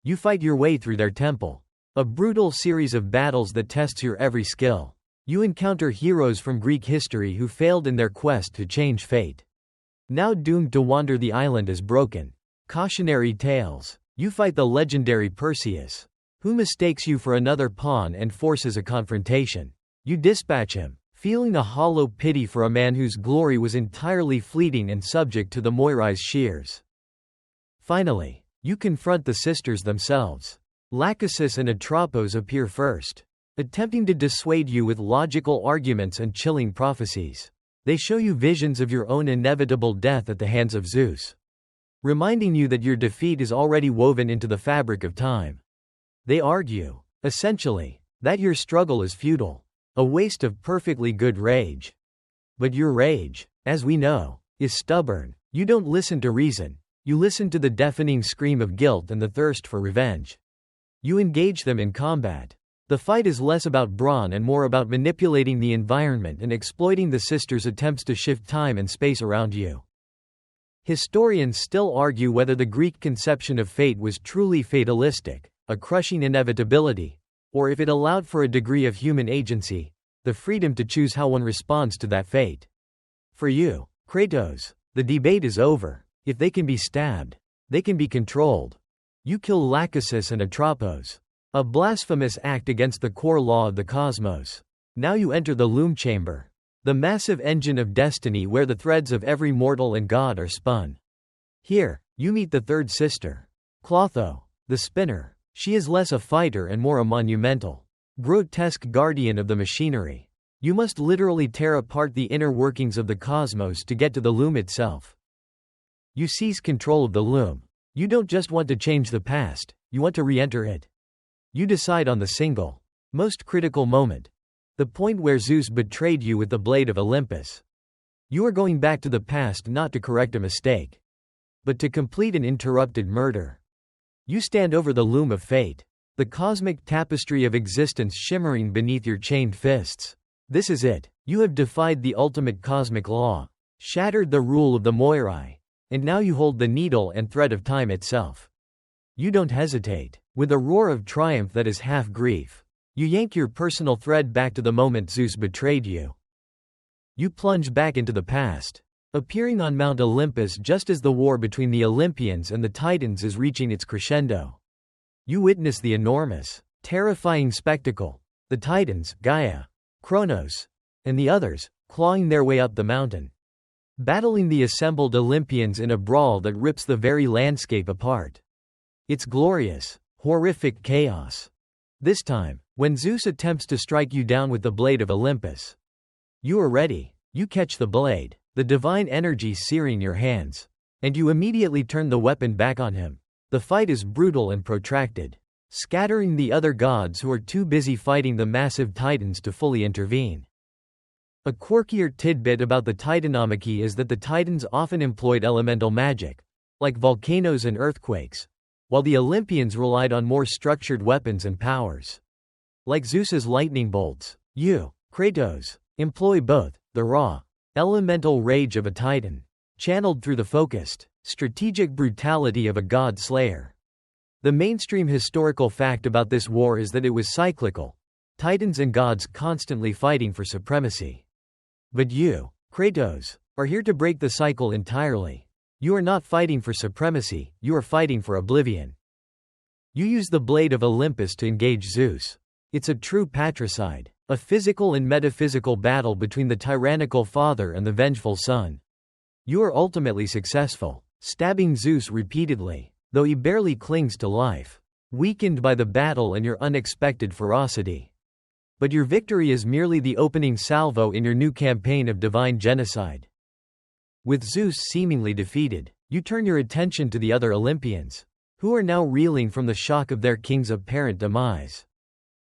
You fight your way through their temple, a brutal series of battles that tests your every skill. You encounter heroes from Greek history who failed in their quest to change fate, now doomed to wander the island as broken. Cautionary tales. You fight the legendary Perseus, who mistakes you for another pawn and forces a confrontation. You dispatch him, feeling a hollow pity for a man whose glory was entirely fleeting and subject to the Moirai's shears. Finally, you confront the sisters themselves. Lachesis and Atropos appear first, attempting to dissuade you with logical arguments and chilling prophecies. They show you visions of your own inevitable death at the hands of Zeus, reminding you that your defeat is already woven into the fabric of time. They argue, essentially, that your struggle is futile, a waste of perfectly good rage. But your rage, as we know, is stubborn. You don't listen to reason, you listen to the deafening scream of guilt and the thirst for revenge. You engage them in combat. The fight is less about brawn and more about manipulating the environment and exploiting the sisters' attempts to shift time and space around you. Historians still argue whether the Greek conception of fate was truly fatalistic, a crushing inevitability, or if it allowed for a degree of human agency, the freedom to choose how one responds to that fate. For you, Kratos, the debate is over. If they can be stabbed, they can be controlled. You kill Lachesis and Atropos, a blasphemous act against the core law of the cosmos. Now you enter the loom chamber, the massive engine of destiny where the threads of every mortal and god are spun. Here, you meet the third sister, Clotho, the spinner. She is less a fighter and more a monumental, grotesque guardian of the machinery. You must literally tear apart the inner workings of the cosmos to get to the loom itself. You seize control of the loom. You don't just want to change the past, you want to re-enter it. You decide on the single, most critical moment, the point where Zeus betrayed you with the blade of Olympus. You are going back to the past not to correct a mistake, but to complete an interrupted murder. You stand over the loom of fate, the cosmic tapestry of existence shimmering beneath your chained fists. This is it. You have defied the ultimate cosmic law, shattered the rule of the Moirai, and now you hold the needle and thread of time itself. You don't hesitate. With a roar of triumph that is half grief, you yank your personal thread back to the moment Zeus betrayed you. You plunge back into the past, appearing on Mount Olympus just as the war between the Olympians and the Titans is reaching its crescendo. You witness the enormous, terrifying spectacle, the Titans, Gaia, Kronos, and the others, clawing their way up the mountain, battling the assembled Olympians in a brawl that rips the very landscape apart. It's glorious, horrific chaos. This time, when Zeus attempts to strike you down with the blade of Olympus, you are ready. You catch the blade, the divine energy searing your hands, and you immediately turn the weapon back on him. The fight is brutal and protracted, scattering the other gods who are too busy fighting the massive titans to fully intervene. A quirkier tidbit about the Titanomachy is that the Titans often employed elemental magic, like volcanoes and earthquakes, while the Olympians relied on more structured weapons and powers, like Zeus's lightning bolts. You, Kratos, employ both, the raw, elemental rage of a titan, channeled through the focused, strategic brutality of a god slayer. The mainstream historical fact about this war is that it was cyclical, titans and gods constantly fighting for supremacy. But you, Kratos, are here to break the cycle entirely. You are not fighting for supremacy, you are fighting for oblivion. You use the blade of Olympus to engage Zeus, It's a true patricide, a physical and metaphysical battle between the tyrannical father and the vengeful son. You are ultimately successful, stabbing Zeus repeatedly, though he barely clings to life, weakened by the battle and your unexpected ferocity. But your victory is merely the opening salvo in your new campaign of divine genocide. With Zeus seemingly defeated, you turn your attention to the other Olympians, who are now reeling from the shock of their king's apparent demise.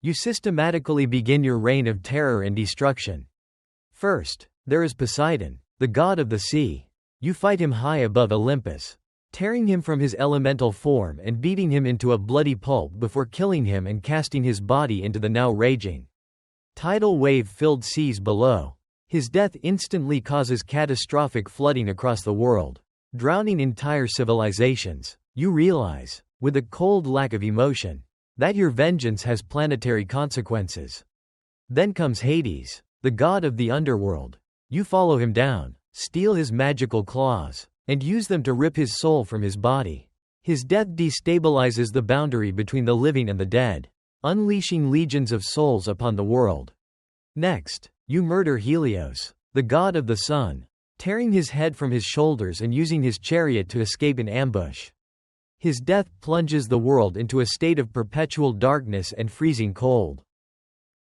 You systematically begin your reign of terror and destruction. First, there is Poseidon, the god of the sea. You fight him high above Olympus, tearing him from his elemental form and beating him into a bloody pulp before killing him and casting his body into the now raging, tidal wave-filled seas below. His death instantly causes catastrophic flooding across the world, drowning entire civilizations. You realize, with a cold lack of emotion, that your vengeance has planetary consequences. Then comes Hades, the god of the underworld. You follow him down, steal his magical claws, and use them to rip his soul from his body. His death destabilizes the boundary between the living and the dead, unleashing legions of souls upon the world. Next, you murder Helios, the god of the sun, tearing his head from his shoulders and using his chariot to escape in ambush. His death plunges the world into a state of perpetual darkness and freezing cold.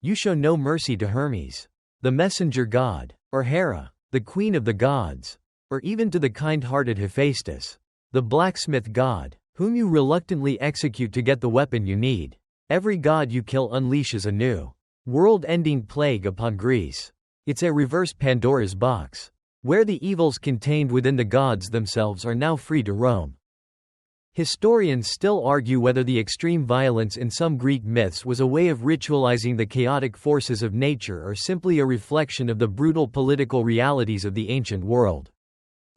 You show no mercy to Hermes, the messenger god, or Hera, the queen of the gods, or even to the kind-hearted Hephaestus, the blacksmith god, whom you reluctantly execute to get the weapon you need. Every god you kill unleashes a new, world-ending plague upon Greece. It's a reverse Pandora's box, where the evils contained within the gods themselves are now free to roam. Historians still argue whether the extreme violence in some Greek myths was a way of ritualizing the chaotic forces of nature or simply a reflection of the brutal political realities of the ancient world.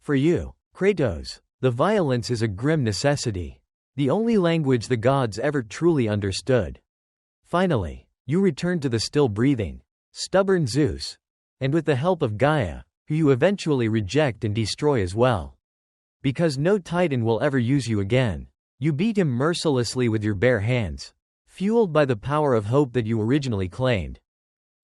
For you, Kratos, the violence is a grim necessity, the only language the gods ever truly understood. Finally, you return to the still-breathing, stubborn Zeus, and with the help of Gaia, who you eventually reject and destroy as well. Because no titan will ever use you again, you beat him mercilessly with your bare hands, fueled by the power of hope that you originally claimed.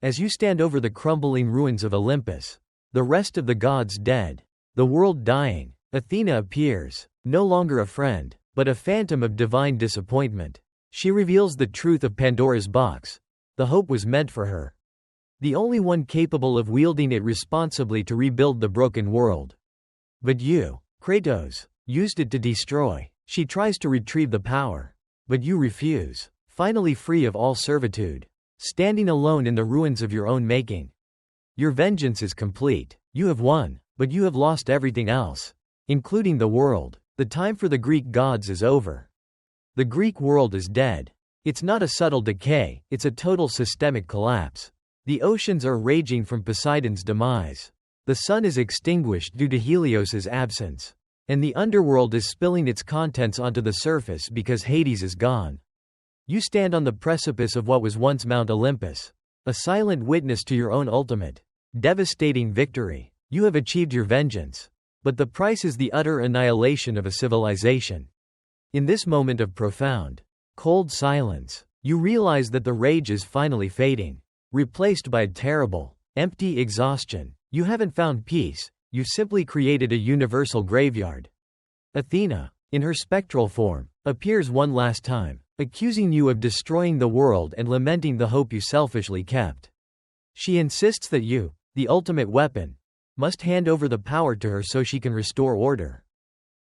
As you stand over the crumbling ruins of Olympus, the rest of the gods dead, the world dying, Athena appears, no longer a friend, but a phantom of divine disappointment. She reveals the truth of Pandora's box. The hope was meant for her, the only one capable of wielding it responsibly to rebuild the broken world. But you, Kratos, used it to destroy. She tries to retrieve the power, but you refuse, finally free of all servitude, standing alone in the ruins of your own making. Your vengeance is complete. You have won, but you have lost everything else, including the world. The time for the Greek gods is over. The Greek world is dead. It's not a subtle decay, it's a total systemic collapse. The oceans are raging from Poseidon's demise. The sun is extinguished due to Helios's absence, and the underworld is spilling its contents onto the surface because Hades is gone. You stand on the precipice of what was once Mount Olympus, a silent witness to your own ultimate, devastating victory. You have achieved your vengeance, but the price is the utter annihilation of a civilization. In this moment of profound, cold silence, you realize that the rage is finally fading, replaced by a terrible, empty exhaustion. You haven't found peace, you simply created a universal graveyard. Athena, in her spectral form, appears one last time, accusing you of destroying the world and lamenting the hope you selfishly kept. She insists that you, the ultimate weapon, must hand over the power to her so she can restore order.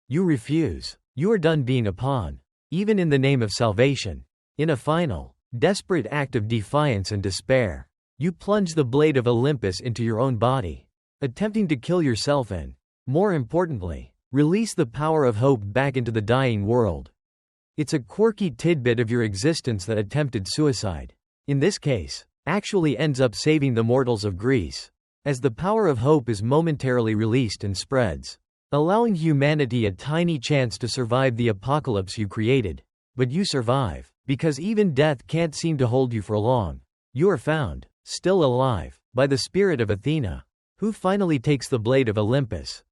You refuse. You are done being a pawn, even in the name of salvation. In a final, desperate act of defiance and despair, you plunge the blade of Olympus into your own body, attempting to kill yourself and, more importantly, release the power of hope back into the dying world. It's a quirky tidbit of your existence that attempted suicide, in this case, actually ends up saving the mortals of Greece, as the power of hope is momentarily released and spreads, allowing humanity a tiny chance to survive the apocalypse you created. But you survive, because even death can't seem to hold you for long. You are found, still alive, by the spirit of Athena, who finally takes the blade of Olympus.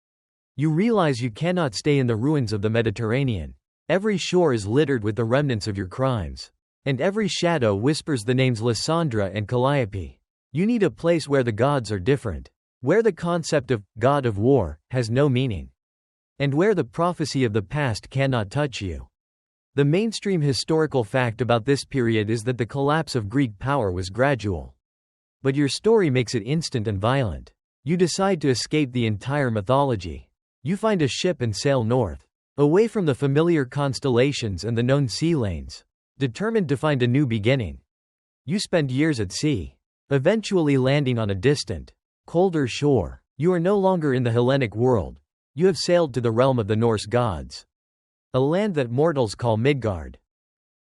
You realize you cannot stay in the ruins of the Mediterranean. Every shore is littered with the remnants of your crimes, And every shadow whispers the names Lysandra and Calliope. You need a place where the gods are different. Where the concept of God of War has no meaning. And where the prophecy of the past cannot touch you. The mainstream historical fact about this period is that the collapse of Greek power was gradual. But your story makes it instant and violent. You decide to escape the entire mythology. You find a ship and sail north, away from the familiar constellations and the known sea lanes, determined to find a new beginning. You spend years at sea, eventually landing on a distant, colder shore. You are no longer in the Hellenic world. You have sailed to the realm of the Norse gods. A land that mortals call Midgard.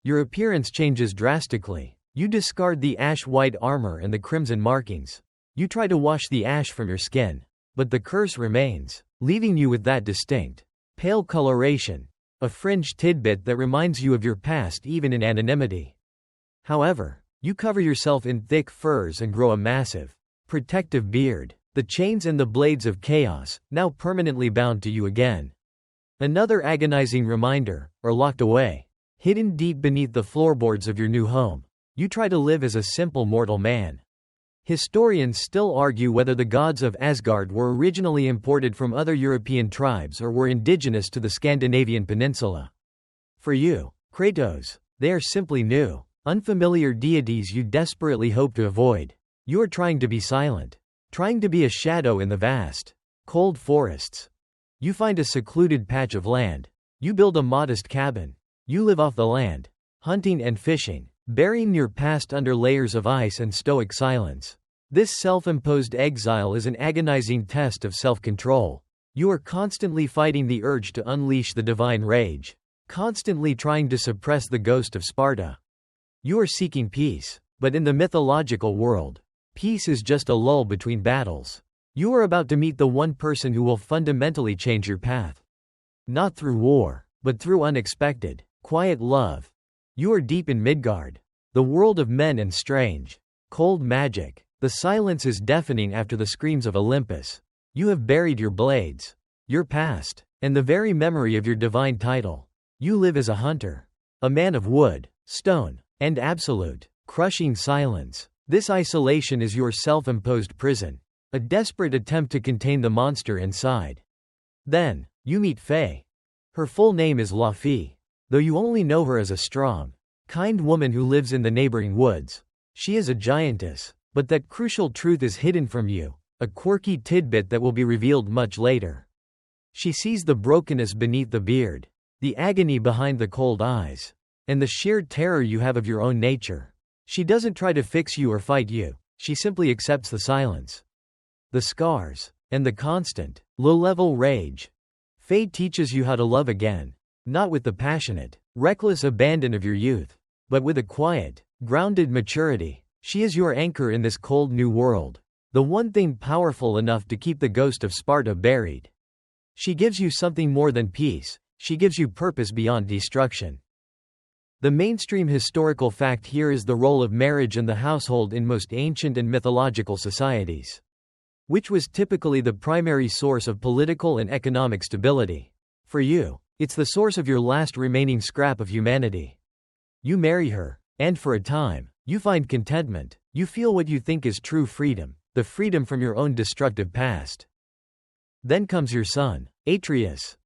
Your appearance changes drastically. You discard the ash-white armor and the crimson markings. You try to wash the ash from your skin, but the curse remains, leaving you with that distinct, pale coloration, a fringe tidbit that reminds you of your past even in anonymity. However, you cover yourself in thick furs and grow a massive, protective beard, the chains and the blades of chaos, now permanently bound to you again. Another agonizing reminder, are locked away, hidden deep beneath the floorboards of your new home. You try to live as a simple mortal man. Historians still argue whether the gods of Asgard were originally imported from other European tribes or were indigenous to the Scandinavian peninsula. For you, Kratos, they are simply new, unfamiliar deities you desperately hope to avoid. You are trying to be silent, trying to be a shadow in the vast, cold forests. You find a secluded patch of land. You build a modest cabin. You live off the land, hunting and fishing, burying your past under layers of ice and stoic silence. This self-imposed exile is an agonizing test of self-control. You are constantly fighting the urge to unleash the divine rage, constantly trying to suppress the ghost of Sparta. You are seeking peace, but in the mythological world, peace is just a lull between battles. You are about to meet the one person who will fundamentally change your path. Not through war, but through unexpected, quiet love. You are deep in Midgard, the world of men and strange, cold magic. The silence is deafening after the screams of Olympus. You have buried your blades, your past, and the very memory of your divine title. You live as a hunter, a man of wood, stone, and absolute, crushing silence. This isolation is your self-imposed prison, a desperate attempt to contain the monster inside. Then, you meet Faye. Her full name is Faye, though you only know her as a strong, kind woman who lives in the neighboring woods. She is a giantess, but that crucial truth is hidden from you, a quirky tidbit that will be revealed much later. She sees the brokenness beneath the beard, the agony behind the cold eyes, and the sheer terror you have of your own nature. She doesn't try to fix you or fight you, she simply accepts the silence, the scars, and the constant, low-level rage. Fate teaches you how to love again, not with the passionate, reckless abandon of your youth, but with a quiet, grounded maturity. She is your anchor in this cold new world, the one thing powerful enough to keep the ghost of Sparta buried. She gives you something more than peace, she gives you purpose beyond destruction. The mainstream historical fact here is the role of marriage and the household in most ancient and mythological societies, which was typically the primary source of political and economic stability. For you, it's the source of your last remaining scrap of humanity. You marry her, and for a time, you find contentment. You feel what you think is true freedom, the freedom from your own destructive past. Then comes your son, Atreus.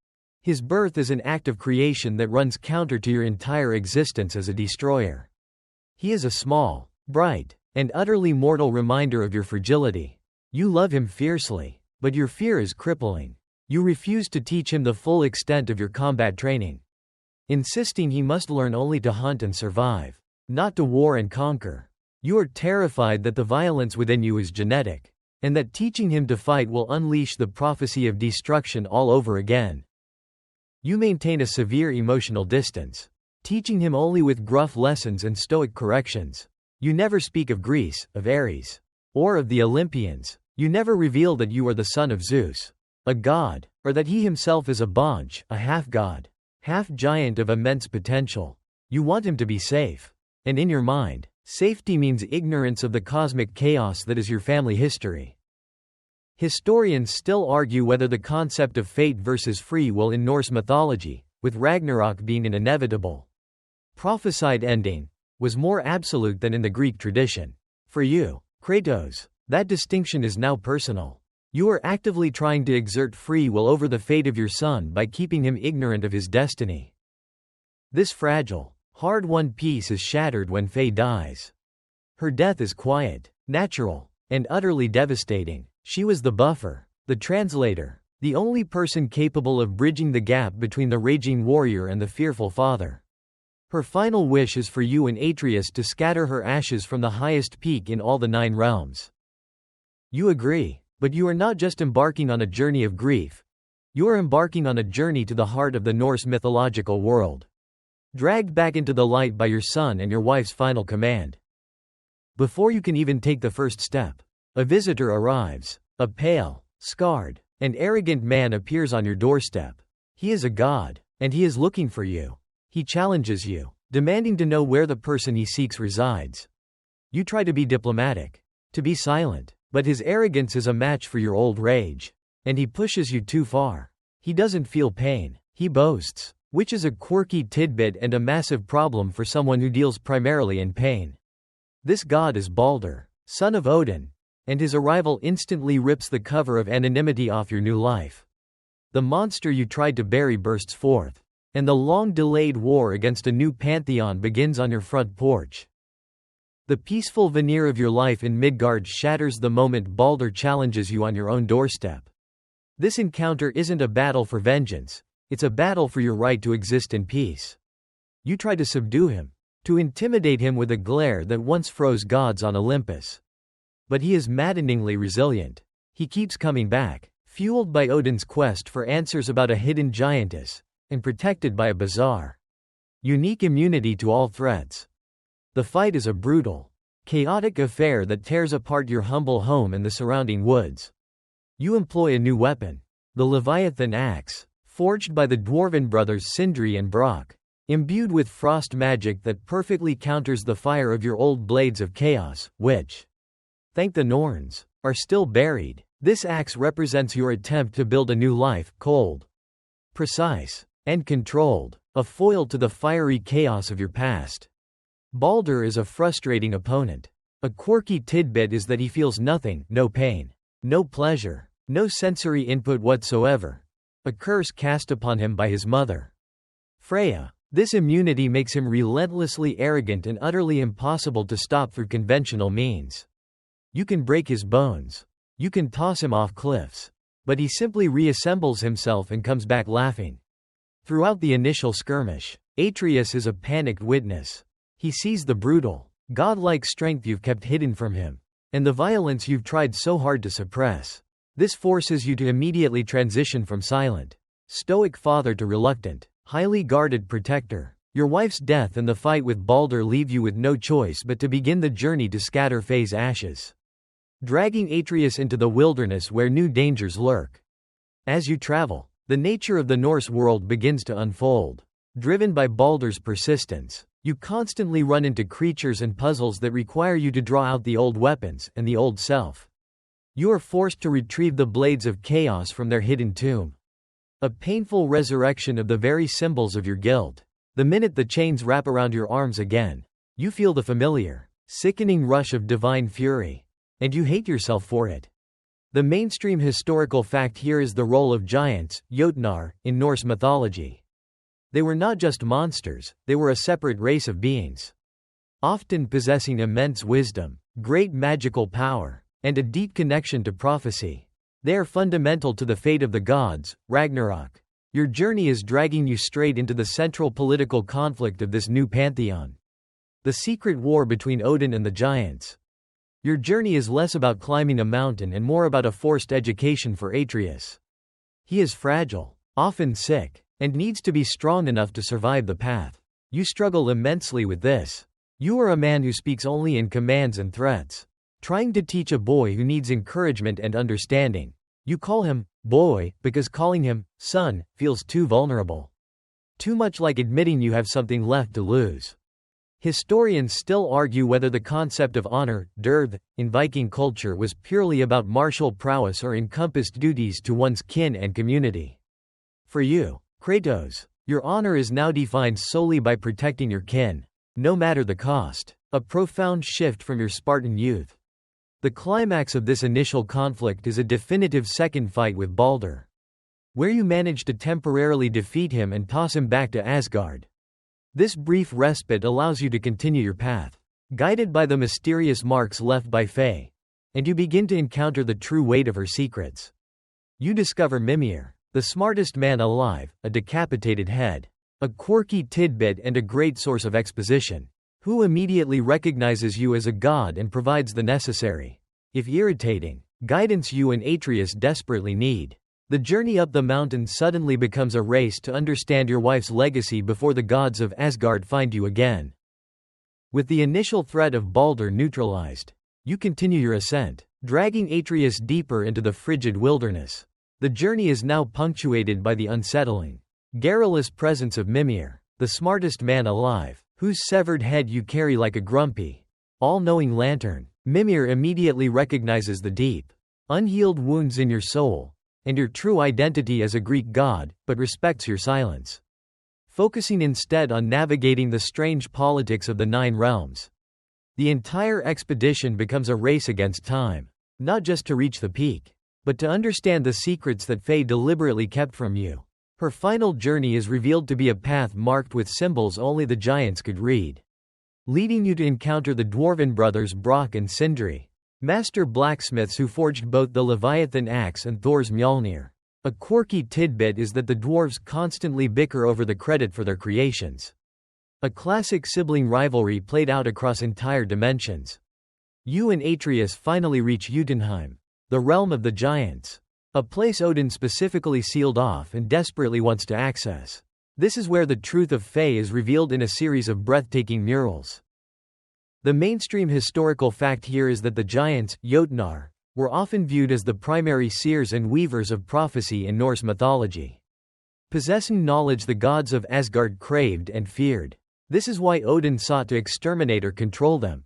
His birth is an act of creation that runs counter to your entire existence as a destroyer. He is a small, bright, and utterly mortal reminder of your fragility. You love him fiercely, but your fear is crippling. You refuse to teach him the full extent of your combat training, insisting he must learn only to hunt and survive, not to war and conquer. You are terrified that the violence within you is genetic, and that teaching him to fight will unleash the prophecy of destruction all over again. You maintain a severe emotional distance, teaching him only with gruff lessons and stoic corrections. You never speak of Greece, of Ares, or of the Olympians. You never reveal that you are the son of Zeus, a god, or that he himself is a Bonch, a half-god, half-giant of immense potential. You want him to be safe. And in your mind, safety means ignorance of the cosmic chaos that is your family history. Historians still argue whether the concept of fate versus free will in Norse mythology, with Ragnarok being an inevitable, prophesied ending, was more absolute than in the Greek tradition. For you, Kratos, that distinction is now personal. You are actively trying to exert free will over the fate of your son by keeping him ignorant of his destiny. This fragile, hard-won peace is shattered when Faye dies. Her death is quiet, natural, and utterly devastating. She was the buffer, the translator, the only person capable of bridging the gap between the raging warrior and the fearful father. Her final wish is for you and Atreus to scatter her ashes from the highest peak in all the 9 realms. You agree, but you are not just embarking on a journey of grief. You are embarking on a journey to the heart of the Norse mythological world. Dragged back into the light by your son and your wife's final command. Before you can even take the first step, a visitor arrives. A pale, scarred, and arrogant man appears on your doorstep. He is a god, and he is looking for you. He challenges you, demanding to know where the person he seeks resides. You try to be diplomatic, to be silent, but his arrogance is a match for your old rage. And he pushes you too far. He doesn't feel pain, he boasts, which is a quirky tidbit and a massive problem for someone who deals primarily in pain. This god is Baldur, son of Odin, and his arrival instantly rips the cover of anonymity off your new life. The monster you tried to bury bursts forth, and the long-delayed war against a new pantheon begins on your front porch. The peaceful veneer of your life in Midgard shatters the moment Baldur challenges you on your own doorstep. This encounter isn't a battle for vengeance, it's a battle for your right to exist in peace. You try to subdue him, to intimidate him with a glare that once froze gods on Olympus. But he is maddeningly resilient. He keeps coming back, fueled by Odin's quest for answers about a hidden giantess, and protected by a bizarre, unique immunity to all threats. The fight is a brutal, chaotic affair that tears apart your humble home and the surrounding woods. You employ a new weapon, the Leviathan axe, forged by the dwarven brothers Sindri and Brock, imbued with frost magic that perfectly counters the fire of your old blades of chaos, which, thank the Norns, are still buried. This axe represents your attempt to build a new life, cold, precise, and controlled, a foil to the fiery chaos of your past. Baldur is a frustrating opponent. A quirky tidbit is that he feels nothing, no pain, no pleasure, no sensory input whatsoever. A curse cast upon him by his mother, Freya. This immunity makes him relentlessly arrogant and utterly impossible to stop through conventional means. You can break his bones. You can toss him off cliffs. But he simply reassembles himself and comes back laughing. Throughout the initial skirmish, Atreus is a panicked witness. He sees the brutal, godlike strength you've kept hidden from him, and the violence you've tried so hard to suppress. This forces you to immediately transition from silent, stoic father to reluctant, highly guarded protector. Your wife's death and the fight with Baldur leave you with no choice but to begin the journey to scatter Faye's ashes, dragging Atreus into the wilderness where new dangers lurk. As you travel, the nature of the Norse world begins to unfold. Driven by Baldur's persistence, you constantly run into creatures and puzzles that require you to draw out the old weapons and the old self. You are forced to retrieve the blades of chaos from their hidden tomb. A painful resurrection of the very symbols of your guild. The minute the chains wrap around your arms again, you feel the familiar, sickening rush of divine fury. And you hate yourself for it. The mainstream historical fact here is the role of giants, Jotnar, in Norse mythology. They were not just monsters, they were a separate race of beings, often possessing immense wisdom, great magical power, and a deep connection to prophecy. They are fundamental to the fate of the gods, Ragnarok. Your journey is dragging you straight into the central political conflict of this new pantheon. The secret war between Odin and the giants. Your journey is less about climbing a mountain and more about a forced education for Atreus. He is fragile, often sick, and needs to be strong enough to survive the path. You struggle immensely with this. You are a man who speaks only in commands and threats, trying to teach a boy who needs encouragement and understanding. You call him boy because calling him son feels too vulnerable. Too much like admitting you have something left to lose. Historians still argue whether the concept of honor, dirth, in Viking culture was purely about martial prowess or encompassed duties to one's kin and community. For you, Kratos, your honor is now defined solely by protecting your kin, no matter the cost. A profound shift from your Spartan youth. The climax of this initial conflict is a definitive second fight with Baldur, where you manage to temporarily defeat him and toss him back to Asgard. This brief respite allows you to continue your path, guided by the mysterious marks left by Faye, and you begin to encounter the true weight of her secrets. You discover Mimir, the smartest man alive, a decapitated head, a quirky tidbit and a great source of exposition, who immediately recognizes you as a god and provides the necessary, if irritating, guidance you and Atreus desperately need. The journey up the mountain suddenly becomes a race to understand your wife's legacy before the gods of Asgard find you again. With the initial threat of Baldur neutralized, you continue your ascent, dragging Atreus deeper into the frigid wilderness. The journey is now punctuated by the unsettling, garrulous presence of Mimir, the smartest man alive, whose severed head you carry like a grumpy, all-knowing lantern. Mimir immediately recognizes the deep, unhealed wounds in your soul, and your true identity as a Greek god, but respects your silence, focusing instead on navigating the strange politics of the Nine Realms. The entire expedition becomes a race against time, not just to reach the peak, but to understand the secrets that Faye deliberately kept from you. Her final journey is revealed to be a path marked with symbols only the giants could read, leading you to encounter the dwarven brothers Brock and Sindri, master blacksmiths who forged both the Leviathan axe and Thor's Mjolnir. A quirky tidbit is that the dwarves constantly bicker over the credit for their creations, a classic sibling rivalry played out across entire dimensions. You and Atreus finally reach Jotunheim, the realm of the giants, a place Odin specifically sealed off and desperately wants to access. This is where the truth of Faye is revealed in a series of breathtaking murals. The mainstream historical fact here is that the giants, Jotnar, were often viewed as the primary seers and weavers of prophecy in Norse mythology, possessing knowledge the gods of Asgard craved and feared. This is why Odin sought to exterminate or control them.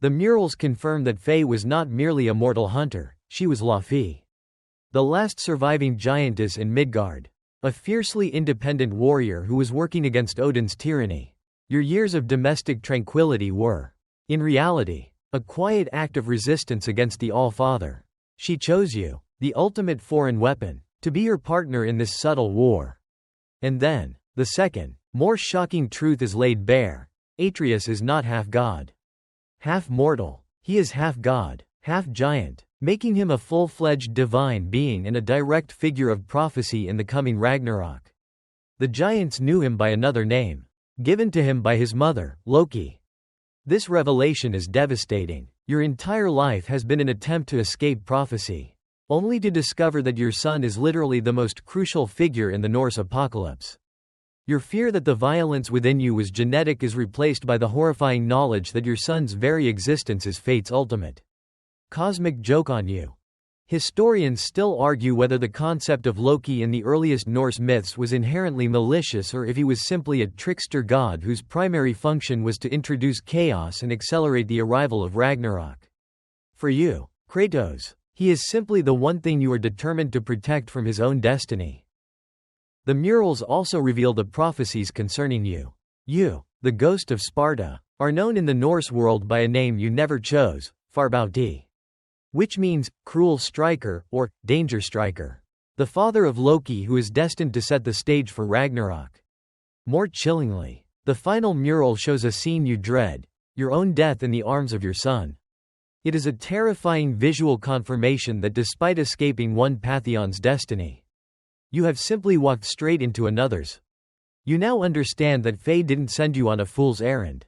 The murals confirm that Faye was not merely a mortal hunter, she was Laufey, the last surviving giantess in Midgard, a fiercely independent warrior who was working against Odin's tyranny. Your years of domestic tranquility were, in reality, a quiet act of resistance against the All-Father. She chose you, the ultimate foreign weapon, to be your partner in this subtle war. And then, the second, more shocking truth is laid bare. Atreus is not half god, half mortal. He is half god, half giant, making him a full-fledged divine being and a direct figure of prophecy in the coming Ragnarok. The giants knew him by another name, given to him by his mother, Loki. This revelation is devastating. Your entire life has been an attempt to escape prophecy, only to discover that your son is literally the most crucial figure in the Norse apocalypse. Your fear that the violence within you was genetic is replaced by the horrifying knowledge that your son's very existence is fate's ultimate cosmic joke on you. Historians still argue whether the concept of Loki in the earliest Norse myths was inherently malicious or if he was simply a trickster god whose primary function was to introduce chaos and accelerate the arrival of Ragnarok. For you, Kratos, he is simply the one thing you are determined to protect from his own destiny. The murals also reveal the prophecies concerning you. You, the ghost of Sparta, are known in the Norse world by a name you never chose, Farbauti, which means cruel striker or danger striker, the father of Loki who is destined to set the stage for Ragnarok. More chillingly, the final mural shows a scene you dread, your own death in the arms of your son. It is a terrifying visual confirmation that despite escaping one pantheon's destiny, you have simply walked straight into another's. You now understand that Faye didn't send you on a fool's errand.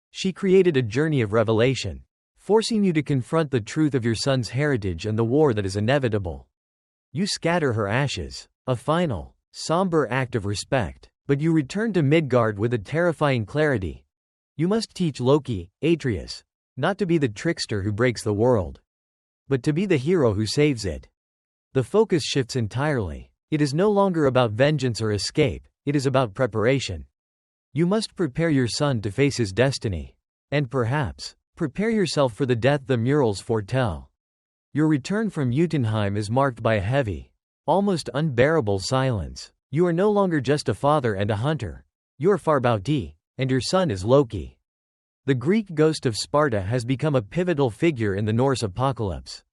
She created a journey of revelation, forcing you to confront the truth of your son's heritage and the war that is inevitable. You scatter her ashes, a final, somber act of respect, but you return to Midgard with a terrifying clarity. You must teach Loki, Atreus, not to be the trickster who breaks the world, but to be the hero who saves it. The focus shifts entirely. It is no longer about vengeance or escape, it is about preparation. You must prepare your son to face his destiny. And perhaps, prepare yourself for the death the murals foretell. Your return from Jotunheim is marked by a heavy, almost unbearable silence. You are no longer just a father and a hunter. You are Farbauti, and your son is Loki. The Greek ghost of Sparta has become a pivotal figure in the Norse apocalypse.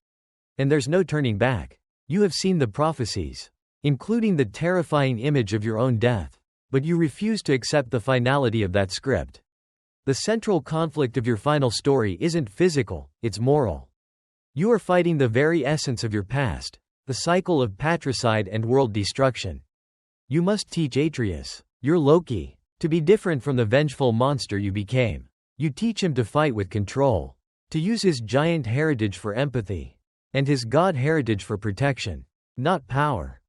And there's no turning back. You have seen the prophecies, including the terrifying image of your own death, but you refuse to accept the finality of that script. The central conflict of your final story isn't physical, it's moral. You are fighting the very essence of your past, the cycle of patricide and world destruction. You must teach Atreus, your Loki, to be different from the vengeful monster you became. You teach him to fight with control, to use his giant heritage for empathy, and his god heritage for protection, not power.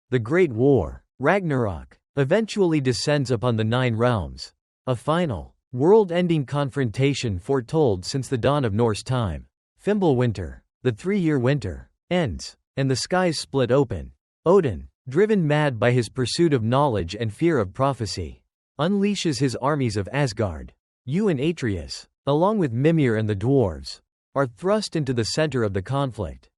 The Great War, Ragnarok, eventually descends upon the Nine Realms. A final, world-ending confrontation foretold since the dawn of Norse time. Fimbulwinter, the 3-year winter, ends, and the skies split open. Odin, driven mad by his pursuit of knowledge and fear of prophecy, unleashes his armies of Asgard. You and Atreus, along with Mimir and the dwarves, are thrust into the center of the conflict.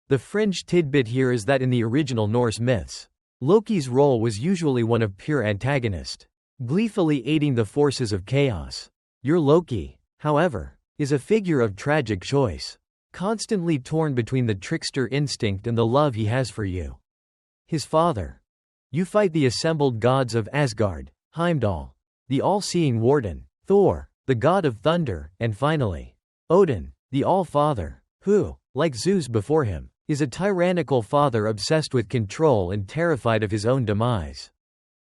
The fringe tidbit here is that in the original Norse myths, Loki's role was usually one of pure antagonist, gleefully aiding the forces of chaos. Your Loki, however, is a figure of tragic choice, constantly torn between the trickster instinct and the love he has for you. His father. You fight the assembled gods of Asgard, Heimdall, the all-seeing warden, Thor, the god of thunder, and finally, Odin, the All-Father, who, like Zeus before him, is a tyrannical father obsessed with control and terrified of his own demise.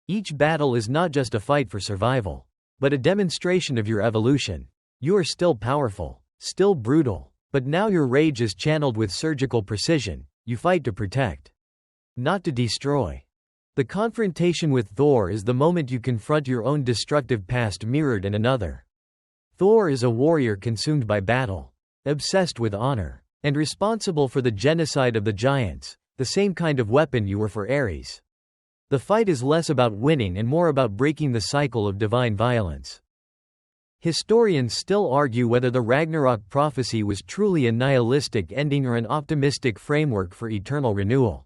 Each battle is not just a fight for survival, but a demonstration of your evolution. You are still powerful, still brutal, but now your rage is channeled with surgical precision. You fight to protect, not to destroy. The confrontation with Thor is the moment you confront your own destructive past mirrored in another. Thor is a warrior consumed by battle, obsessed with honor, and responsible for the genocide of the giants, the same kind of weapon you were for Ares. The fight is less about winning and more about breaking the cycle of divine violence. Historians still argue whether the Ragnarok prophecy was truly a nihilistic ending or an optimistic framework for eternal renewal.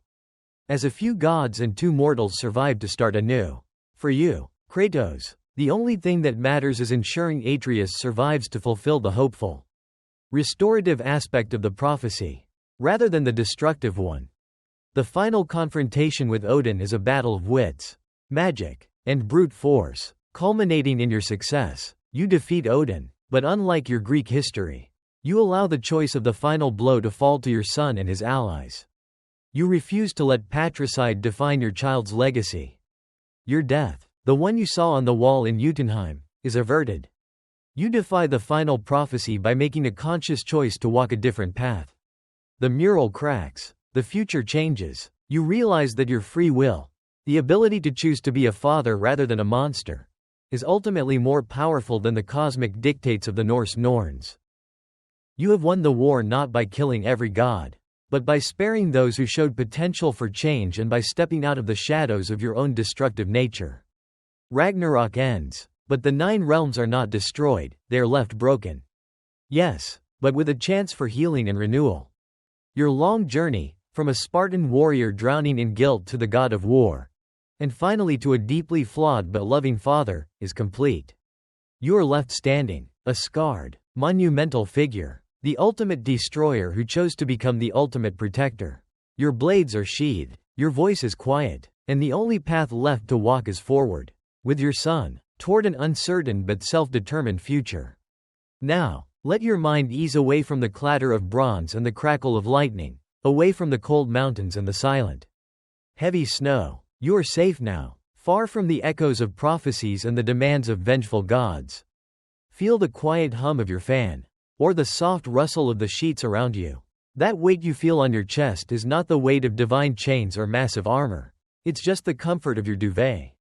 As a few gods and 2 mortals survived to start anew. For you, Kratos, the only thing that matters is ensuring Atreus survives to fulfill the hopeful, restorative aspect of the prophecy, rather than the destructive one. The final confrontation with Odin is a battle of wits, magic, and brute force, culminating in your success. You defeat Odin, but unlike your Greek history, you allow the choice of the final blow to fall to your son and his allies. You refuse to let patricide define your child's legacy. Your death, the one you saw on the wall in Jotunheim, is averted. You defy the final prophecy by making a conscious choice to walk a different path. The mural cracks, the future changes. You realize that your free will, the ability to choose to be a father rather than a monster, is ultimately more powerful than the cosmic dictates of the Norse Norns. You have won the war not by killing every god, but by sparing those who showed potential for change and by stepping out of the shadows of your own destructive nature. Ragnarok ends, but the 9 realms are not destroyed, they are left broken. Yes, but with a chance for healing and renewal. Your long journey, from a Spartan warrior drowning in guilt to the god of war, and finally to a deeply flawed but loving father, is complete. You are left standing, a scarred, monumental figure, the ultimate destroyer who chose to become the ultimate protector. Your blades are sheathed, your voice is quiet, and the only path left to walk is forward, with your son, toward an uncertain but self-determined future. Now, let your mind ease away from the clatter of bronze and the crackle of lightning, away from the cold mountains and the silent, heavy snow. You are safe now, far from the echoes of prophecies and the demands of vengeful gods. Feel the quiet hum of your fan, or the soft rustle of the sheets around you. That weight you feel on your chest is not the weight of divine chains or massive armor. It's just the comfort of your duvet.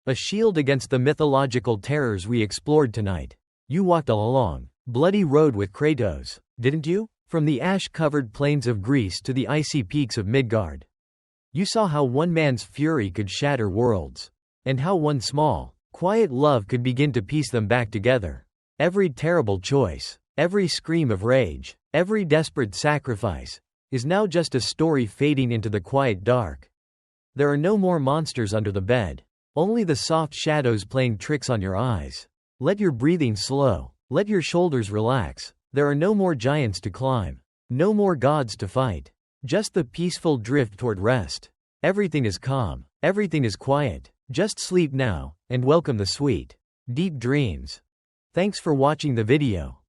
A shield against the mythological terrors we explored tonight. You walked a long, bloody road with Kratos, didn't you? From the ash-covered plains of Greece to the icy peaks of Midgard. You saw how one man's fury could shatter worlds, and how one small, quiet love could begin to piece them back together. Every terrible choice, every scream of rage, every desperate sacrifice, is now just a story fading into the quiet dark. There are no more monsters under the bed, only the soft shadows playing tricks on your eyes. Let your breathing slow, Let your shoulders relax. There are no more giants to climb. No more gods to fight. Just the peaceful drift toward rest. Everything is calm. Everything is quiet. Just sleep now, and welcome the sweet, deep dreams. Thanks for watching the video.